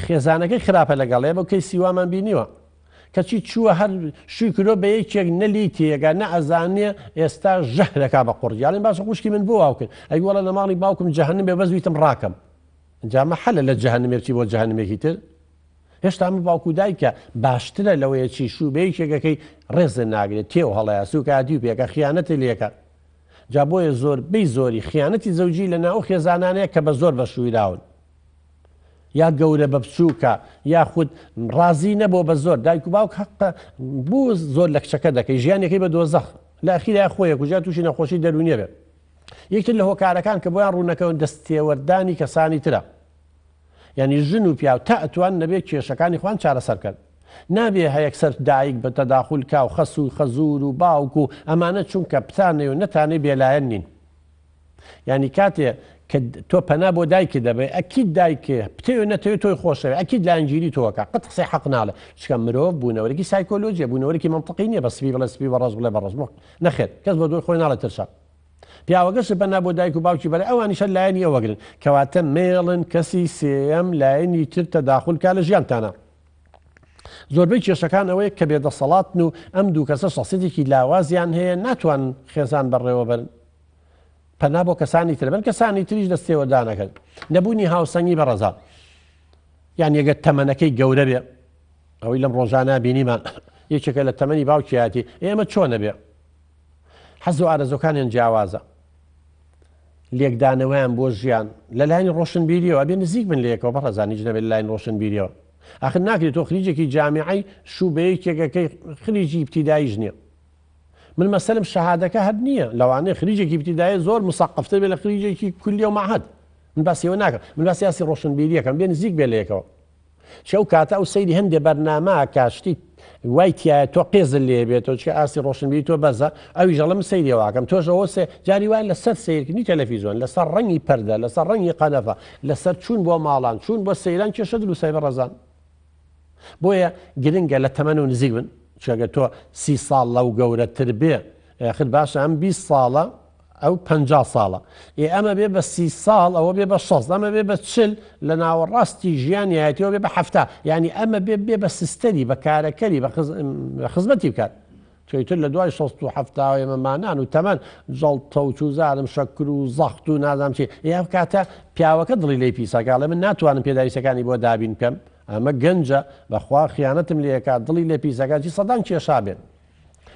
خێزانەکەی خراپە لەگەڵێ بەو کەی سیوامان بینیوە کەچی چووە هەر شووی کرۆ بە یەکێک نەلی تێگە نە ئەزانێ ئێستا ژەهرەکە بە قوڕیاڵین باشە خوشکی من بۆ واوکرد ئەی وەڵە لە ماڵی باوکم جەهەنم بێ بەزویتم ڕاکەم جامە حەلە لە جەهەنمێکی بۆ جەهەنمێکی تر هێشتا من باوکو دایکە باشترە لەوەیە چی شوو بە یەکێکەکەی ڕێزە ناگرێت تێو هەڵەیە سوکاتی و پێکە خیانەتی لێکە جا بۆیە زۆر بەی زۆری خیانەتی زەوجی لە ناو خێزانانەیە کە بە زۆر بە شوویراون یا گەورە بە بچووکە یاخود ڕازی نەبوو بە زۆر دایک و باوک حەقە بوو زۆر لە کچەکە دەکەی ژیانەکەی بە دۆزەخ لە ئەخیرا خۆیە کوژا تووشی نەخۆشی دەرونیە بێت یەکتر لە هۆکارەکان کە بۆیان ڕوونەکەون دەستێوەردانی کەسانی ترە یعنی ژن و پیاو تا ئەتوان نەبێت کێشەکانی خوان چارەسەرکەن نابێ هەیەکسەر دایک بە تەداخول کا و خەس و خەزور و باوک و ئەمانە چونکە پتانێ و نەتانێ بێلایەن نین یعنی کاتێ کە تۆ پەنا بۆ دایکی دەبێ ئەکیید دایکێ پتێ نەتەوێت تۆی خۆشەوێ ئەکیید لە ئەنجیری تۆکە قەت قسەی حەق ناڵێ چکە مرۆڤ بوونەوەرەی سایکۆلۆژیە بوونەوەرەی منطقی نییە بە سپی بڵێ سپی بەڕۆژ بڵێ بەڕۆژ نەخێت کەس بە دوای خۆی ناڵێت ترشە پیاوەگەش پەنا بۆ دایک و باوکی بەرە ئەوانیشە لایەنی ئەوەگرن کەواتە مێڵن کەسی سێەم لایەنی تر تەداخول کا لە ژیانتانە زۆربەی کێشەکان ئەوەیە کە بێدەسەڵاتن و ئەم دوو کەسە شەخسیەتێکی لاوازیان هەیە ناتوان خێزان بەڕێوە بەرن پەنا بۆ کەسانی تر بن کەسانی تریش دەستێوەدانەکەن نەبوونی هاوسەنگی بەڕەزا یان یەگە تەمەنەکەی گەورە بێ ئەوەی لەم ڕۆژانە بینیمان یەکێکە لە تەمەنی باوکیاتی ئێمە چۆنە بێ حەز و ئارەزۆکانیان جیاوازە لێکدانەوەیان بۆ ژیان لە لایەنی ڕۆشنبیریەوە ئەبێ نزیک بن لەیەکەوە بەڕەزانیش نەبێت لە لایەن ڕۆشنبیریەوە ئاخر ناکرێت تۆ خریجێکی جامعەی شوو بە یەکێکەکەی خریجی ابتیداییش نییە من مەسەلم شەهادەکە هەر نییە لەوانەیە خریجێکی ابتیدایی زۆر مسەقفتە بێ لە خریجێکی کولیە و مەعهەد من باسیەوە ناکەم من باسی یاسی ڕۆشنبیریەکەم بێ نزیک بێ لەیەکەوە شەو کاتە ئەو سەیری هەندێ بەرنامە کاشتی وای تایە تۆ قێزل لێ بێتەوە چکە ئاسی ڕۆشنبیری تۆ بەزە ئەوی ژەڵم سەیریەوەکەم تۆژەوە سێ جاری وای لەسەر سیرکردنی تەلەڤیزۆن لەسەر ڕەنگی پەردە لەسەر ڕەنگی قەنەفە لەسەر چوون بۆ ماڵان چوون بۆ سەیران کێشە دروسای بەڕەزان بۆیە گرنگە لە تەمەن و نزیک بن چەگە تۆ 30 ساڵ لەو گەورەتر بێ آخر باشە ئەم 20 ساڵە ئەو 50 ساڵە ئەمە بێ بە 30 ساڵ ئەوە بێ بە 6 ئەمە بێ بە 40 لە ناوەڕاستی ژیانیەتەوە بێ بە 7 ینی ئەمە بێ بە سستەری بە کارەکەری بە خزمەتی بکات تویتر لە دوای 1970 ئێمەمانان و تەمەەن جەڵتە و چوزارم شەکر و زەخت و نازام چی یا کاتە پیاوەکە دڵی لی پیسەکە لە من ناتوانم پێداویستەکانی بۆ دابین بکەم ئەمە گەنجە بەخوا خیانەتم لێکات دڵی لێ پیسەکەی سەدان کێشا بێن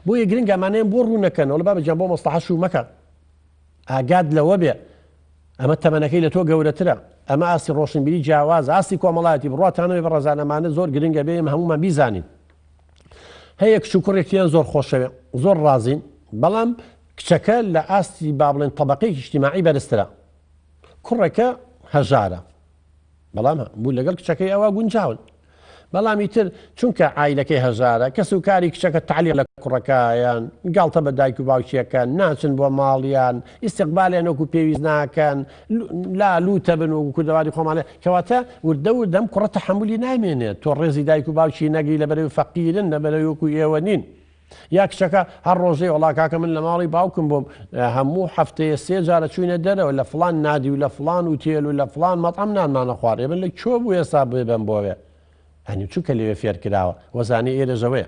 بۆ یە گرنگ ئەمانەیە بۆ ڕوونەکەنەوە لە بابەجان بۆ مەسلحە شوو مەکە ئاگاد لەوە بێ ئەمە تەمەنەکەی لە تۆ گەورەترە ئەمە ئاسی ڕۆشنبیری جیاواز ئاسی کۆمەڵایەتی بڕاتانەوەی بە ڕێزانەمانە زۆر گرنگە بێ هەمومان بیزانین هەیە کچ و کوڕێکیان زۆر خۆشەوێ زۆر ڕازین بەڵام کچەکە لە ئاستی با بڵێن تەبەقەیەکی اجتیماعی بەرزترە کوڕەکە هەژارە بەڵام بوو لەگەڵ کچەکەی ئەوە گونجاون بەڵامی تر چونکە عیلەکەی هەژارە کەس و کاری کچەکە تعلیق لە کوڕەکەیان گاڵتە بە دایک و باوکیەکەن ناچن بۆ ماڵیان ئیستیقبالیان وەکو پێویست ناکەن لا لوتە بن و کوردەواری خۆمانێ کەواتە وردە وردەم کوڕە تەحەمولی نامێنێت تۆ ڕێزی دایک و باوکی نەگری لە بەرەوەی فەقیرن لە بەرەوەی وەکو ئێوە نین یا کچەکە هەر ڕۆژەی وڵا کاکە من لە ماڵی باوکم بۆم هەموو هەفتەیە 3 جارە چوینە دەرەوە لە فڵان نادی و لە فڵان وتێل و لە فڵان مەطعەم نانمانە خوارێ من لە کۆ بوو ئێستا بێبم بۆوێ هەنی چووکە لێوێ فێر کراوە وەزانێ ئێرەژەوەیە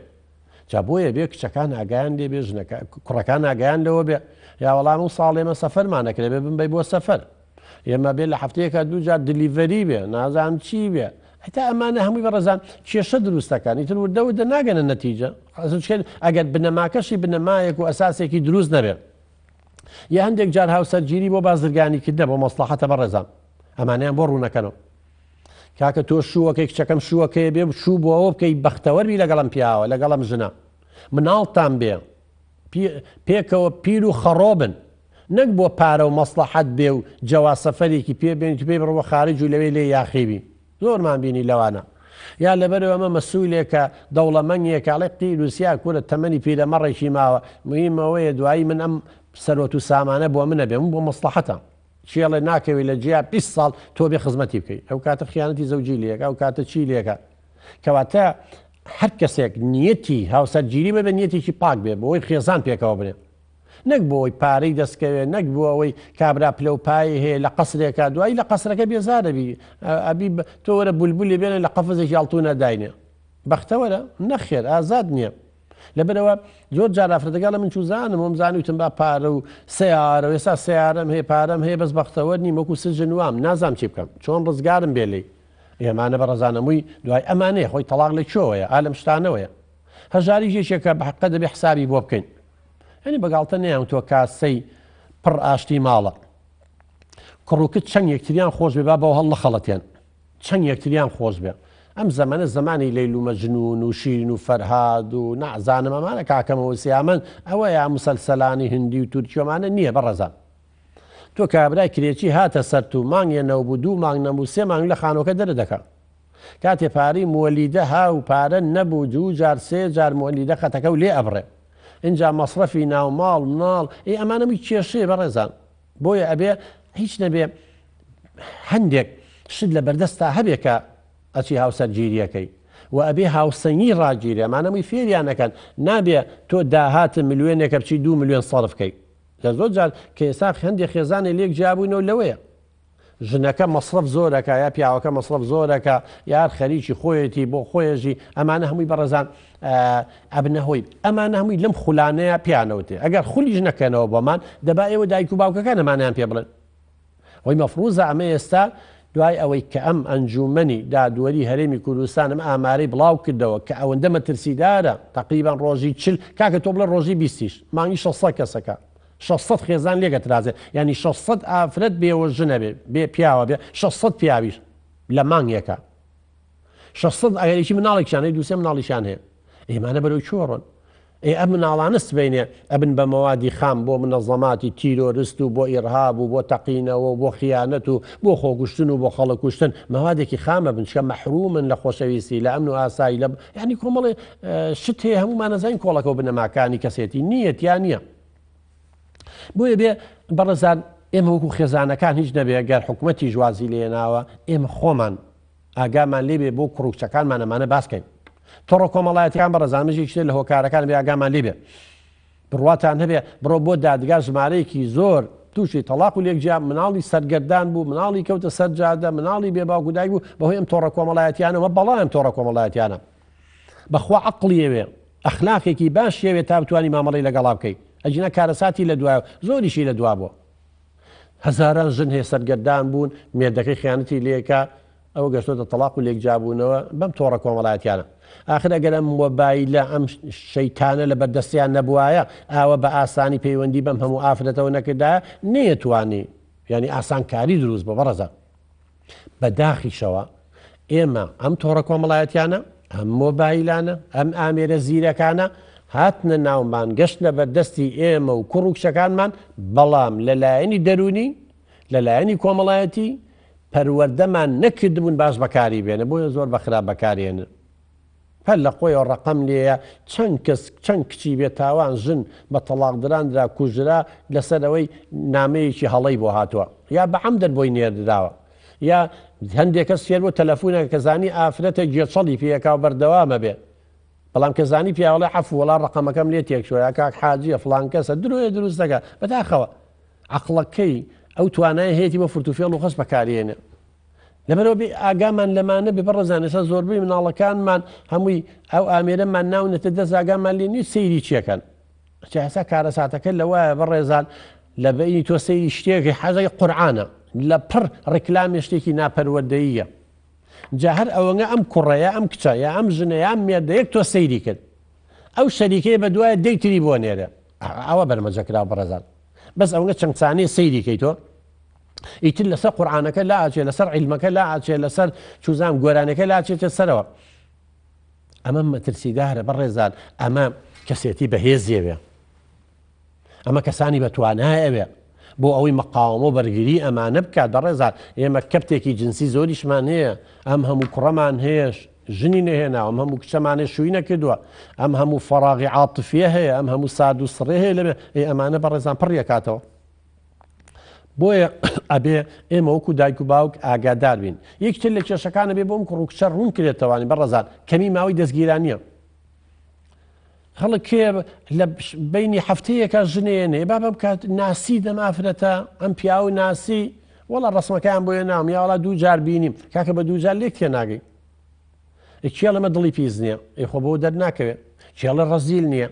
جا بۆیە بێ کچەکان ئاگایان لێ بێ ژنەکە کوڕەکان ئاگایان لەوە بێ یا وەڵام و ساڵ ئێمە سەفەرمانەکرێ بێ بمبەی بۆ سەفەر ئێمە بێ لە هەفتەیەکە 2 جار دلیڤەری بێ نازانم چی بێ هەتا ئەمانە هەمووی بەڕێزان کێشە دروستەکانی تر وردە ناگەنە نەتیجە ئەگەر بنەماکەشی بنەمایەک و ئەساسێکی دروست نەبێ یا هەندێک جار هاوسەرگیری بۆ بازرگانی کردە بۆ مەسلحەتە بەڕێزان ئەمانیان بۆ ڕوونەکەنەوە کاکە تۆ شووەکەی کچەکەم شووەکەی بێ شوو بۆ ئەوە بکەی بەختەوەربی لەگەڵم پیاوە لەگەڵم ژنە مناڵتان بێ پێکەوە پیر و خەڕۆبن نەک بۆ پارە و مەسلحەت بێ و جەواز سەفەرێکی پێ بێنیت پێ بڕەوە خارج و لەوێ لێ یاخیبی زۆرمان بینی لەوانە یا لەبەرەوە ئەمە مەسوولێکە دەوڵەمەنگێکە ئەڵێ قیروسیا کورە تەمەنی پیرەمەڕێکی ماوە مهمەوەیە دوایی من ئەم سەرۆت و سامانە بۆ منە بێ من بۆ مەسلحەتە چێڵێ ناکەوی لە جیا 20 ساڵ تۆ بێ خزمەتی بکەیت ئەو کاتە خیانەتی زەوجی لێکە ئەو کاتە چی لێکە کەواتە هەر کەسێک نیەتی هاوسەرگیری بە نیەتێکی پاک بێ بۆەوەی خێزان پێکەوە بنێ نەک بۆەوەی پارەی دەستکەوێت نەک بووە ئەوەی کابرا پلەپایی هەیە لە قەسرێکە دوایی لە قەسرەکە بێزارەبی ئەبی تۆ وەرە بولبولی بێنە لە قەفزێکی هەڵتوونە داینێ بەختەوەرە نەخێر ئازاد نییە لەبەرەوە زۆر جار ئافرەتەکە لە من چوزانم ئەم زانیوتم با پارە و سیارە و ێستا سیارەم هەیە پارەم هەیە بەس بەختەوەر نیم وەکو سجن وام نازام چی بکەم چۆن ڕزگارم بێ لێی ئێمانە بە ڕەزانەمووی دوای ئەمانەیە خۆی تەلاق لە کۆیە ئالەم شتانەوەیە هەژاری ژێشێکە بە حەقە دەبێ حسابی بۆ بکەین هەنی بەگاڵتە نەیان تۆ کاسەی پڕ ئاشتی ماڵە کوڕووکت چەند یەکتریان خۆش بێ با بەو هەڵ نەخەڵەتیان چەند یەکتریان خۆش بێ ئەم زەمانە زمانی لەیل و مەجنون و شیرین و فەرهاد و نازانم ئەمانە کاکەمەوە سیامەن ئەوە یا مسەلسەلانی هندی و تورکیۆمانە نییە بەڕەزان تۆ کابرای کرێکی هاتە سەر و مانگە نەوبوو 2 مانگ نەبوو 3 مانگ لە خانۆکە دەردەکە کاتێ پاری مۆلیدە ها و پارە نەبوو 2 جار 3 جار مۆلیدە خەتەکە و لێ ئەبڕێ اینجا مەصرفی ناو ماڵ مناڵ ئەمانەمی کێشەیە بەڕێزان بۆیە ئەبێ هیچ نەبێ هەندێک شت لە بەردەستا هەبێکە ئەچی هاوسەرگیریەکەی و ئەبێ هاوسەنگی ڕاگیرێ ئەمانەمووی فێریانەکەن نابێ تۆ داهاتە ملیۆنێکە بچی 2 ملیۆن سەرفکەی لە زۆر جار کە ئێستا هەندێک خێزانی لێک جیابووینەوە لەوەیە ژنەکە مەصرف زۆرەکە یا پیاوەکە مەصرف زۆرەکە یار خەریکی خۆیەتی بۆ خۆیەژی ئەمانە هەمووی بەڕێزان ئەبنەهۆی ئەمانە هەمووی لەم خولانەیە پیانەوتێ ئەگەر خولیش نەکەنەوە بۆمان دەبا ئێوە دایک و باوکەکان ئەمانیان پێ بڵێن وەی مەفروزە ئەمە ئێستا دوای ئەوەی کە ئەم ئەنجومەنی دادوەری هەرێمی کوردستان ئەم ئامارەی بڵاو کردەوە کە ئەوەندە مەترسیدارە تقریبان ڕۆژی 40 کاکە تۆ بڵێ ڕۆژی 20 مانگی 600 کەسەکە 600 خێزان لێگە ترازێ ینی 600 ئافرەت بێوە ژنە بێ بێ پیاوە بێ 600 پیاویش لە مانگێکە 600 ئەگەرێکی مناڵێکیان هەیە 2 مناڵیشان هەیە ئێمانە بەرەو چۆڕن ئەم مناڵانە سبەینێ ئەبن بە مەوادی خام بۆ منەظەماتی تیرۆریست و بۆ ئیرهاب و بۆ تەقینەوە و بۆ خیانەت و بۆ خۆکوشتن و بۆ خەڵکوشتن مەوادێکی خامە بن چکە مەحرومن لە خۆشەویستی لە ئەمن و ئاسایی لە ینی کۆمەڵێ شت هەیە هەمومان نەزانین کۆڵەکەەوە بنەماکانی کەسێتی نیەتیان نییە بۆیە بێ بەڕێزان ئێمە وەکو خێزانەکان هیچ نەبێ گەر حکوومەتی ژوازی لێناوە ئێمە خۆمان ئاگامان لێبێ بۆ کوڕکچەکانمانەمانە باسکەین تۆڕە کۆمەڵایەتیان بەڕێزان مژی شتێ لە هۆکارەکان بێ ئاگامان لێبێ بڕواتان هەبێ بڕۆ بۆ دادگا ژمارەیەکی زۆر تووشی تەلاق و لێکجیاب مناڵی سەرگەردان بوو مناڵی کەوتە سەر جادە مناڵی بێباوکو دایک بوو بەهۆی ئەم تۆڕە کۆمەڵایەتیانەوە بەڵام تۆڕە کۆمەڵایەتیانە بەخوا عەقڵیەوێ ئەخلاقێکی باشیەوێ تا بتوانی مامەڵەی لەگەڵا بکەیت ئەجینە کارەساتی لە دوایە زۆریشی لە دوا بووە هەزاران ژن هەیە سەرگەردان بوون مێردەکەی خیانەتی لێکە ئەوە گەشتۆتە تەلاق و لێکجابوونەوە بەم تۆڕە کۆمەڵایەتیانە ئاخر ئەگەر ئەم مۆبایلە ئەم شەیتانە لە بەردەستیان نەبوایە ئاوە بە ئاسانی پەیوەندی بەم هەموو ئافرەتەوە نەکردایە نەیەتوانی ینی ئاسانکاری دروست بە بەڕەزە بەداخیشەوە ئێمە ئەم تۆڕە کۆمەڵایەتیانە ئەم مۆبایلانە ئەم ئامێرە زیرەکانە هاتنە ناومان گەشتە بەردەستی ئێمە و کوڕ و کچەکانمان بەڵام لەلایەنی دەرونی لەلایەنی کۆمەڵایەتی پەروەردەمان نەکردبوون باش بەکاری بێنە بۆیە زۆر بە خراپ بەکارێنن هەر لە خۆیەوە ڕقم لێیە چەند کچی بێت تاوان ژن بە تەلاقدرانرا کوژرا لەسەرەوەی نامەیەکی هەڵەی بۆ هاتووە یا بە عەمدەن بۆی نێردراوە یا هەندێک کەس فێر بۆ تەلەفۆنێک کە زانی ئافرەتە گوێچەڵی پێیەکاو بەردەوامە بێ بەڵام کە زانی پیاوەڵێ عەفو وەڵا ڕقەمەکەم لێ تێکشوە یا کاک حاجیە فڵان کەسە درۆیە دروست دەکات بەداخەوە عەقڵەکەی ئەو توانای هەیەی بە فورتوفێڵ و خەش بەکارێنێ لەبەرەوە بێ ئاگامان لەمانە بێ بەڕێزان ئێستا زۆربەی مناڵەکانمان هەمووی ئەو ئامێرەمان ناونێتە دەست ئاگامان لێ نیت سەیری چیەکەن ئێستا کارەساتەکە لەوایە بەڕێزان لە بەینی تۆ سەیری شتێکی حەزەی قورعانە لە پڕ ڕێکلامی شتێکی ناپەروەردەییە جا هەر ئەوەنە ئەم کوڕەیە ئەم کچە یا ئەم ژنەیە ئەم مێردەیەک تۆ سەیری کرد ئەو شەریکەی بە دوایە دەیتری بۆ نێرە ئەوە بەرمەجەکرا بەڕێزان بەس ئەوەنە چەندچانەی سەیریکەی تۆ ئیتر لەسەر قورعانەکە لا ئاچێ لەسەر عیلمەکە لا ئاچێ لەسەر چوزام گۆرانەکە لا ئاچێتە سەرەوە ئەمە مەترسیدارە بەڕێزان ئەمە کەسێتی بەهێزیەوێ ئەمە کەسانی بەتوانایەوێ بۆ ئەوەی مەقاومە و بەرگری ئەمانە بکات بەڕێزان ئێمە کەپتێکی جنسی زۆریشمان هەیە ئەم هەموو کوڕەمان هەیە ژنی نەهێناوە ئەم هەموو کچەمانێ شووی نەکردووە ئەم هەموو فەراغی عاتفیە هەیە ئەم هەموو ساد و سڕێ هەیە لەبێ ئەمانە بەڕێزان پڕیەکاتەوە بۆیە ئەبێ ئێمە وەکو دایک و باوک ئاگادار بین یەکتر لە کێشەکانە بێ بۆم کوڕ و کچە ڕوون کرێتەوانی بەڕێزان کەمی ماوەی دەستگیرانیە خەڵک کێ لە بینی هەفتەیەکە ژنێنێ با بەم کات ناسی دەم ئافرەتە ئەم پیا و ناسی وەڵا ڕسمەکەیان بۆیە ناوم یا وڵا دوو جار بینیم کاکە بە دوو جار لێک تێ ناگەی کێڵەمە دڵی پیس نییە ئێخۆ بۆ دەرناکەوێت کێڵە ڕەزیل نییە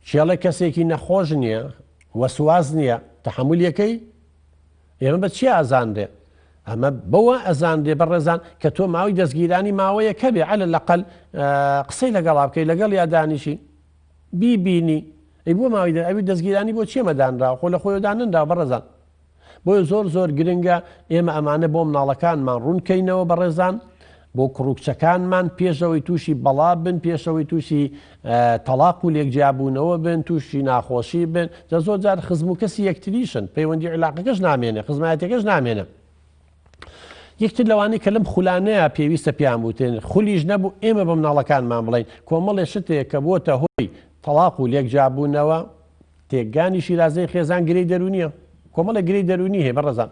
کێڵە کەسێکی نەخۆش نییە وەسواز نییە تەحمولیەکەی ئێمە بە چی ئازاندێ ئەمە بەوە ئەزاندێ بەڕێزان کە تۆ ماوەی دەستگیرانی ماوەیە کە بێ عەلە لەقەل قسەی لەگەڵا بکەی لەگەڵ یادانیشی بیبینی ئەی بۆ ماوەی ئەوی دەستگیرانی بۆ چێمە دانراوە خۆ لە خۆی داننراوە بەڕێزان بۆیە زۆر زۆر گرنگە ئێمە ئەمانە بۆ مناڵەکانمان ڕوونکەینەوە بەڕێزان بۆ کوڕکچەکانمان پێشەوەی تووشی بەڵا بن پێشەوەی تووشی تەلاق و لێکجیابوونەوە بن تووشی ناخۆشی بن جا زۆر جار خزم و کەسی یەکتریشن پەیوەندی عیلاقەکەش نامێنێ خزمایەتەکەش نامێنە یەکتر لەوانەی کە لەم خولانەیە پێویستە پیان بوتێن خولیش نەبوو ئێمە بە مناڵەکانمان بڵین کۆمەڵێ شتێک کە بۆتە هۆی تەلاق و لێکجیابوونەوە تێکگانی شیرازەی خێزان گرەی دەرونیە کۆمەڵە گرەی دەرونی هەیە بەڕێزان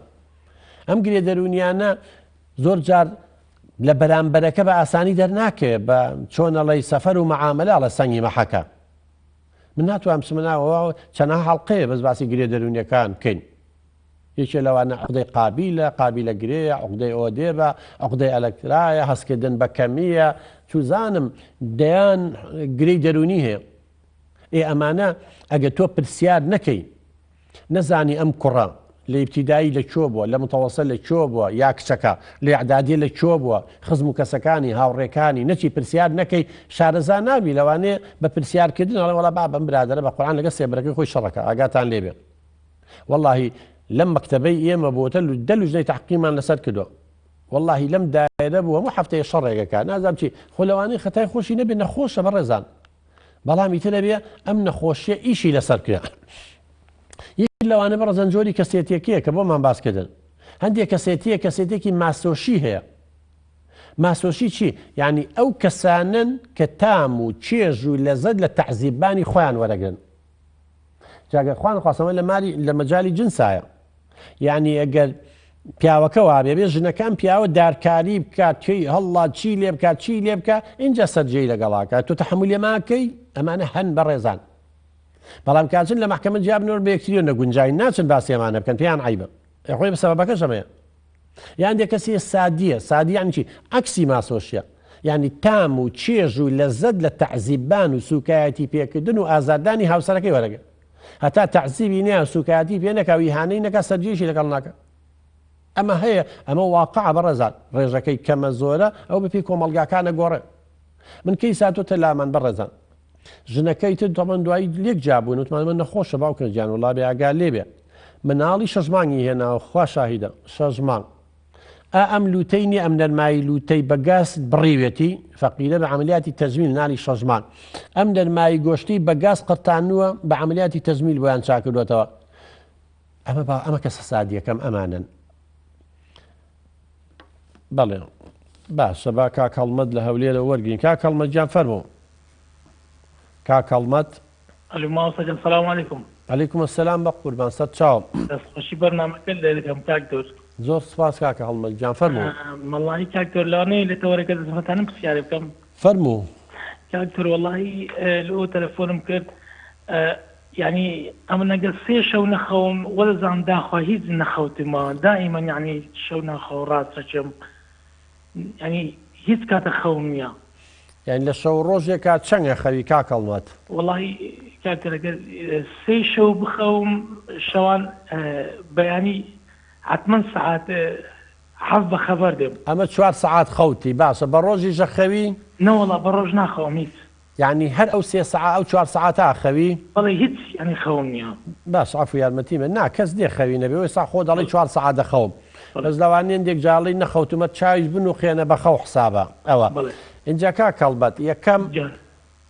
ئەم گرێ دەرونیانە زۆر جار لە بەرامبەرەکە بە ئاسانی دەرناکێ بە چۆنەڵی سەفەر و مەعاملە لە سەنگی مەحەکە من ناتوانم بچمەوە چەنە هەڵقەیە بەس باسی گرێ دەرونیەکان بکەین یەکێ لەوانە عقدەی قابیلە گرەیە عقدەی ئۆدێبە عقدەی ئەلەکترایە هەستکردن بە کەمیە چوزانم دەیان گرەی دەرونی هەیە ئەمانە ئەگە تۆ پرسیار نەکەی نەزانی ئەم کوڕە لە ئیبتیدایی لەکوێ بووە لە متەوەسەط لەکوێ بووە یا کچەکە لە ئیعدادیە لەکوێ بووە خزم و کەسەکانی هاوڕێکانی نەچی پرسیار نەکەی شارەزا نابی لەوانەیە بە پرسیارکردن وەڵا با بەم برادەرە بە قورئان لەگەڵ سێبرەکەی خۆی شەڕەکە ئاگاتان لێبێ وەڵاهی لەم مەکتەبەی ئێمە بۆتە دەلوژنەی تەحقیقمان لەسەر کردووە وەڵاهی لەم دایرە بووە هەموو هەفتەیە شەڕێکەکە نازانم چی خۆ لەوانەی خەتای خۆشی نەبێ نەخۆشە بەڕێزان بەڵام ئیتر ئەبێ ئەم نەخۆشیە ئیشی لەسەر کرا لەوانە بەڕێزان جۆری کەسێتێکیە کە بۆمان باسکردن هەندێک کەسێتێکی ماسۆشی هەیە ماسۆشی چی؟ یعنی ئەو کەسانن کە تام و چێژ و لەزەت لە تەعزیبانی خۆیان وەرەگرن جاگە خوان خواستەوە لە مەجای جنسایە یعنی ئەگەر پیاوەکە وابێ بێ ژنەکان پیاوە دارکاری بکات کەی هەڵڵا چی لێ بکات چی لێ بکە اینجا سەرجەی لەگەڵاکە تۆ تەحمولی ماکەی ئەمانە هەن بەڕێزان بەڵام کاچن لە محکەمە جیابنەوە بە یەکتریۆ نەگونجای ناچن باسیێمانە بکەن پێیان عیبە خۆی بە سەبەبەکەشەمەیە یان دێ کەسی سادیە سادیان چی ئەکسی ماسۆشیە یعنی تام و چێژ و لەزەت لە تەعزیبان و سوکایەتی پێکردن و ئازاردانی هاوسەرەکەی وەرەگە هەتا تەعزیبی نییە سوکایەتی پێ نەکا و ئیهانەی نەکا سەرجێشی لەگەڵ ناکە ئەمە هەیە ئەمە واقع بەڕێزان ڕێژەکەی کەمە زۆرە ئەو بپی کۆمەلگاکانە گۆڕێ من کەی ساتۆتە لامان بەڕێزان ژنەکەی تر دەڵێن دوایی لێک جابوون وتمان من نەخۆشە باوکە گیان وڵا بێ ئاگا لێبێ مناڵی شەژمانگی هێناوە خوا شاهیدە شەژمان ئەم لوتەینی ئەم نەرمایی لوتەی بەگاز بڕیوێتی فەقیرە بە عملیاتی تەزمیل نالی شەژمان ئەم نەرمایی گۆشتی بەگاز قرتانووە بە عملیاتی تەزمیل بۆیان چاکردوێتەوە ئەمە کەسە سادیەکەم ئەمانن بەڵێ باشە با کاکەڵمەت لە هەولێرە وەرگین کاکەڵمەت گیان فەرموو کاکەڵمەت الو ماوسەجان سلام علیکم عەلەیکوم ئەسسەلام بە قوربان سەد چاوم دەستخۆشی بەرنامەکە لە دەکەم کاکتۆر زۆر سپاس کاکە هەڵمەت گیان فەرموو مەڵی کاکتۆر لەوانەیە لە تەوەرەکە دەستمەتانم پرسیارێ بکەم فەرموو کاکتۆر وەڵی لەوە تەلەفۆنم کرد یعنی ئەمە نەگەر سێ شەو نەخەوم وەدەزان داخوا هیچ نەخەوتمەوە دائیمەن یعنی شەو ناخەوە ڕاستەچم ینی هیچ کاتە خەوم نییە یعنی لە شەو ڕۆژێکا چەندە خەوی کاکەڵمەت وەڵی کاکتۆرەگەر سێ شەو بخەوم شەوان بەیانی حتمما ساعات حەز بە خەبەر دێم ئەمە 4 سعات خەوتی باشە بە ڕۆژیشە خەوی نەوەڵا بە ڕۆژ ناخەوم هیچ یعنی هەر ئەو 3 سعات ئەو 4 سعاتا خەوی بەڵێ هیچ ینی خەوم نییە باش عفو یارمەتیمە نا کەس دێ خەوی نەبێ وی سا خۆ دەڵی 4 سعات دەخەوم بەس لەوانێن دێک جاڵی نەخەوتمە چاویش بن و خێنە بە خەو حسابە ئەوە اینجا کاکەڵبەت یەکەم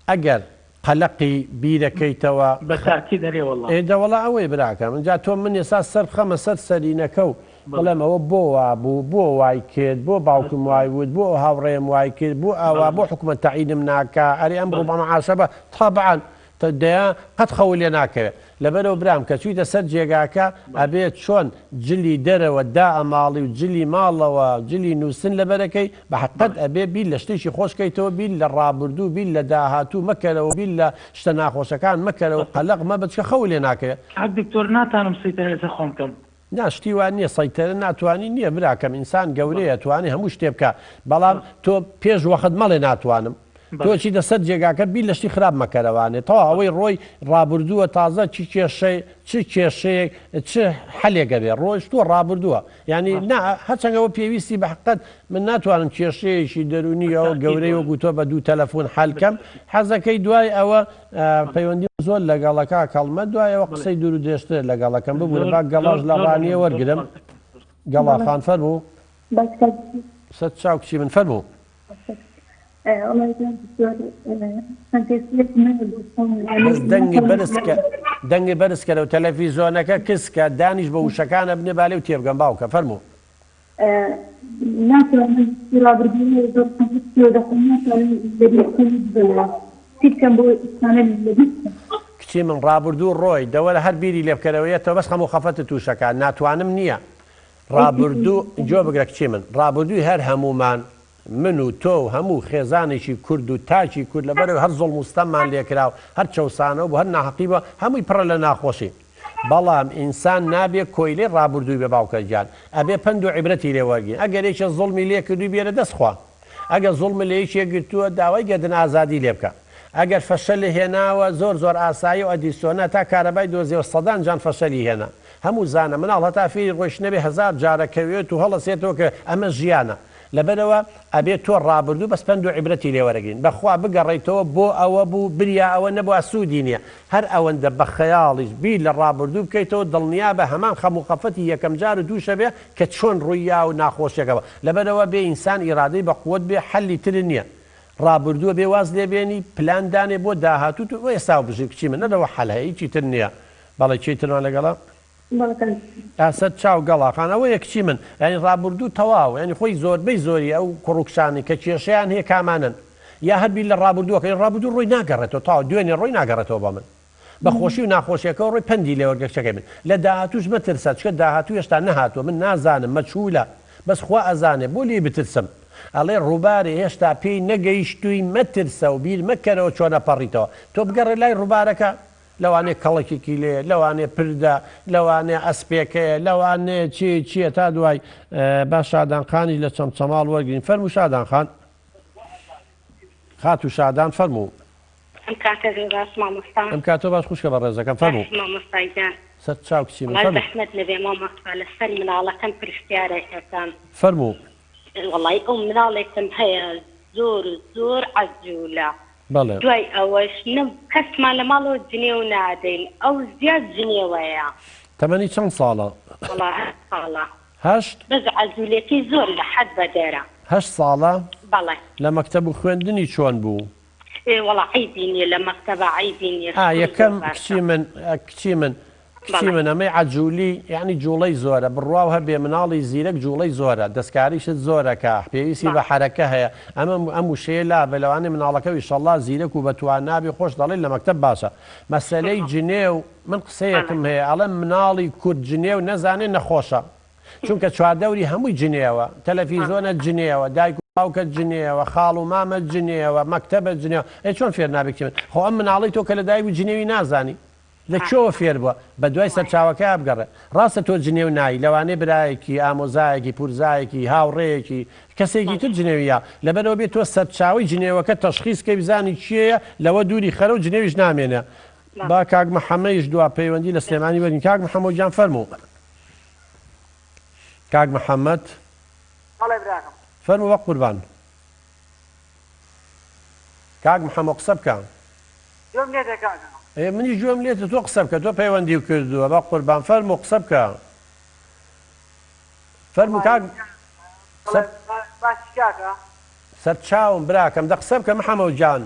ئەگەر قەلەقی بیرەکەیتەوە بەتاکی دەرێ وەڵا ئێدەوەڵا ئەوەی براکەم اینجا تۆ من ئێستا سەر بخەمە سەر سەرینەکە و بڵێم ئەوە بۆ وابوو بۆ وای کرد بۆ باوکم وای وت بۆ هاوڕێم وای کرد بۆ ئەوە بۆ حکومەت تەعینم ناکە ئەری ئەم ڕۆ بەمەعاشەبە تەبعاً دەیە قەت خەوە لێ ناکەوێت لەبەرەوە برام کە چوویتە سەر جێگاکە ئەبێت چۆن جلی دەرەوە دا ئەماڵی و جلی ماڵەوە جلی نووسن لەبەرەکەی بە حقیقەت ئەبێ بیل لە شتێکی خۆشکەیتەوە بیل لە ڕابردوو بیل لە داهاتوو مەکەرەوە بیل لە شتە ناخۆشەکان مەکەرەوە قەلەق مەبە چکە خەوە لێ ناکەوێت دکتۆر ناتانم سەیتەرە لەسەر خۆم بکەم ناشتی وان نییە سەیتەرە ناتوانانی نییە براکەم ئینسان گەورەیە توانێ هەموو شتێ بکە بەڵام تۆ پێش وەخت مەڵێ ناتوانم تۆچی دەسەر جێگاکە بی لەشتی خراپ مەکەرەوانێت تەوا ئەوەی ڕۆی ڕابردووە تازە چی کێشەی چ کێشەیەک چ حلێگە بێ ڕۆژ تۆ ڕابردووە ینی هەرچەنگەوە پێویستی بە حقیقەت من ناتوانم کێشەیەشی دەرونیەوە گەورەی وەکو تۆ بە دوو تەلەفۆن حەلکەم حەزەکەی دوای ئەوە پەیوەندی زۆر لەگەڵەکە کەڵمە دوایەوە قسەی دوور و دێشتر لەگەڵەکەم ببوورە با گەڵاش لە ڕانیە وەرگرم گەڵاخان فەرموو سەد چاو کچی من فەرموو دەنگی بەرزکە لەو تەلەڤیزۆنەکە کەسکە دانیش بە وشەکانە بنێ بالێ و تێبگەم باوکە فەرموو کچی من ڕابردوو ڕۆی دەوە لە هەر بیری لێ بکەرەوەیەتەوە بەس هەموو خەفەتە تووشەکان ناتوانم نییە ڕابردوو جۆ بگرە کچی من ڕابردووی هەر هەمومان من و تۆ هەموو خێزانێکی کورد و تاچی کورد لەبەرەوە هەر زۆڵ مستەممان لێکراوە هەر چەسانەوە بۆ هەر ناحەقیبە هەمووی پڕە لە ناخۆشی بەڵام ئینسان نابێت کۆیلێ ڕابردووی بە باوکە گیان ئەبێ پند و عیبرەتی لێوەرگین ئەگەر یەکێ زوڵمی لێ کردووی بێرە دەستخوا ئەگەر زوڵمە لە یەکێ گرتووە داوای گەدن ئازادی لێ بکە ئەگەر فەشەلی هێناوە زۆر ئاسایی و ئەدیسۆنە تا کارەبای دۆزیەوە سەدان جان فەشەلی هێنا هەموو زانە مناڵ هەتا فێری ڕۆیشتنەبێ 1000 جارەکەوێت و هەڵەسێتەوە کە ئەمە ژیانە لەبەرەوە ئەبێت تۆ ڕابردوو بەس پند و عیبرەتی لێوەرەگەین بەخوا بگەڕێیتەوە بۆ ئەوە بوو بریا ئەوە نەبووە سوودی نییە هەر ئەوەندە بە خەیاڵیش بیر لە ڕابردوو بکەیتەوە دڵنیا بە هەمان خەموو خەفەتی یەکەم جار و دووشە بێ کە چۆن ڕوویا و ناخۆشیەکەەوە لەبەرەوە بێ ئینسان ئیرادەی بە قووت بێ حەلی تر نییە ڕابردووە بێ واز لێبێنی پلاندانێ بۆ داهاتوو و ئێستا بژی کچی من نەدەوە حەلهەیەکی تر نییە بەڵێ چی ترمان لەگەڵە ئاسەد چاو گەڵاخانەوە یەکچی من ینی ڕابردوو تەواو ینی خۆی زۆربەی زۆری ئەو کوڕکشانی کە کێشەیان هەیە کامانن یا هەربی لە ڕابردووەکە ڕابردوو ڕۆی ناگەڕێتەوە تا دوێنێ ڕۆی ناگەڕێتەوە بە من بەخۆشی و ناخۆشیەکە ڕۆی پەندی لێوەرگەشتەکەی من لە داهاتوش مەترسە چکە داهاتوو هێشتا نەهاتووە من نازانم مەچوولە بەس خوا ئەزانێ بۆ لێ بترسم ئەڵێ ڕووبارێ هێشتا پێی نەگەیشتووی مەترسە و بیر مەکەرەوە چۆنە پەڕیتەوە تۆ بگەڕێ لای ڕووبارەکە لەوانێ کەڵێکێکی لێ لەوانێ پردە لەوانێ ئەسپێکەیە لەوانێ چیە تا دوای با شادانخانی لە چەمچەماڵ وەرگین فەرموو شادانخان خات و شادان فەرموو ئەم کاتۆ باش خوشکە بە ڕێزەکەم فەرموو سەر چاو کچی من فەرموو ئەحمەد لەبێ مامۆستا لەسەر مناڵەکەم پرسیارێکەکەم فەرموو وەڵی ئەو مناڵێکم هەیە زۆر عەجوولە بەڵێ دوای ئەوەش کەسمان لە ماڵەوە جنێ و نادەین ئەو زیاد جنێوەیە تەمەنی چەند ساڵە؟ وەڵا 8 ساڵە هەشت بەس عەجوولێتی زۆر لە حەد بەدەرە 8 ساڵە؟ بەڵێ لە مەکتەب و خوێندنی چۆن بوو؟ وەڵا عیبی نییە لە مەکتەبە عیبی نییە یەکەم کچی من ئەمەی عەجوولی یعنی جوڵەی زۆرە بڕواو هەبێ مناڵی زیرەک جوڵەی زۆرە دەستکاریشت زۆرەکە پێویستی بە حرەکە هەیە ئەم وشەیە لا بەلەوانێ مناڵەکە ئیشەڵڵا زیرەک و بەتوان نابی خۆش دەڵێ لە مەکتەب باشە مەسەلەی جنێ و من قسەیەکم هەیە ئەڵێم مناڵی کورد جنێ و نەزانێ نەخۆشە چونکە چواردەوری هەمووی جنێوە تەلەڤیزۆنە جنێوە دایک باوکە جنێوە خاڵ و مامە جنێوە مەکتەبە جنێوە چۆن فێر نابێتی من خۆ ئەم مناڵی تۆ کە لە دایک و جنێوی نازانی لەکوێوە فێر بووە بە دوای سەرچاوەکە بگەڕێ ڕاستە تۆ جنێو نایی لەوانێ برایەکی ئامۆزایەکی پورزایەکی هاوڕێیەکی کەسێکی تر جنێویە لەبەرەوە بێت تۆ سەرچاوی جنێوەکە تەشخیصکە بزانی چیەیە لەوە دووری خەرە و جنێویش نامێنێ با کاک محەممەدیش دوا پەیوەندی لە سلێمانی وەرین کاک محەممەد جان فەرموو کاک محەممەد فەرموو وە قوربان کاک محەممەد قسە بکە منی گوێم لێتە تۆ قسە بکە تۆ پەیوەندی و کردووە بە قوربان فەرموو قسە بکە فەرموو کاک سەرچاوم براکەم دە قسە بکە محەممەد جان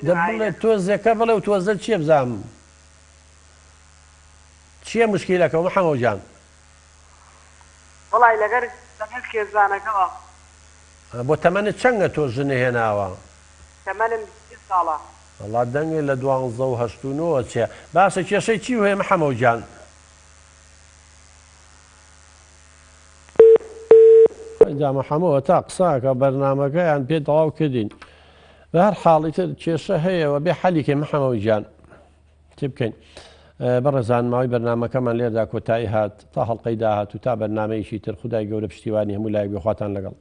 دەبڵێت تۆزێکە بڵێ و تۆزە چییە بزانم چییە مشکیلەکە محەممەد جان وڵی لەگەر کێزانەکەەوە بۆ تەمەنت چەندە تۆ ژنە هێناوە تەمەنم 20 ساڵە وڵات دەنگێ لە 12 چێ باشە کێشەی چی هەیە محەممەد جان جا محەممەوە تا قساکە بەرنامەکەیان پێ تەواو کردین بە هەر حاڵی تر کێشە هەیەەوە بێ حەلیکە محەممەد جان چی بکەین بەڕێزان ماوەی بەرنامەکەمان لێردا کۆتایی هات تا هەڵلقەی داهات و تا بەرنامەیەکی تر خودای گەورە پشتیوانی هەموو لایەک بخواتان لەگەڵ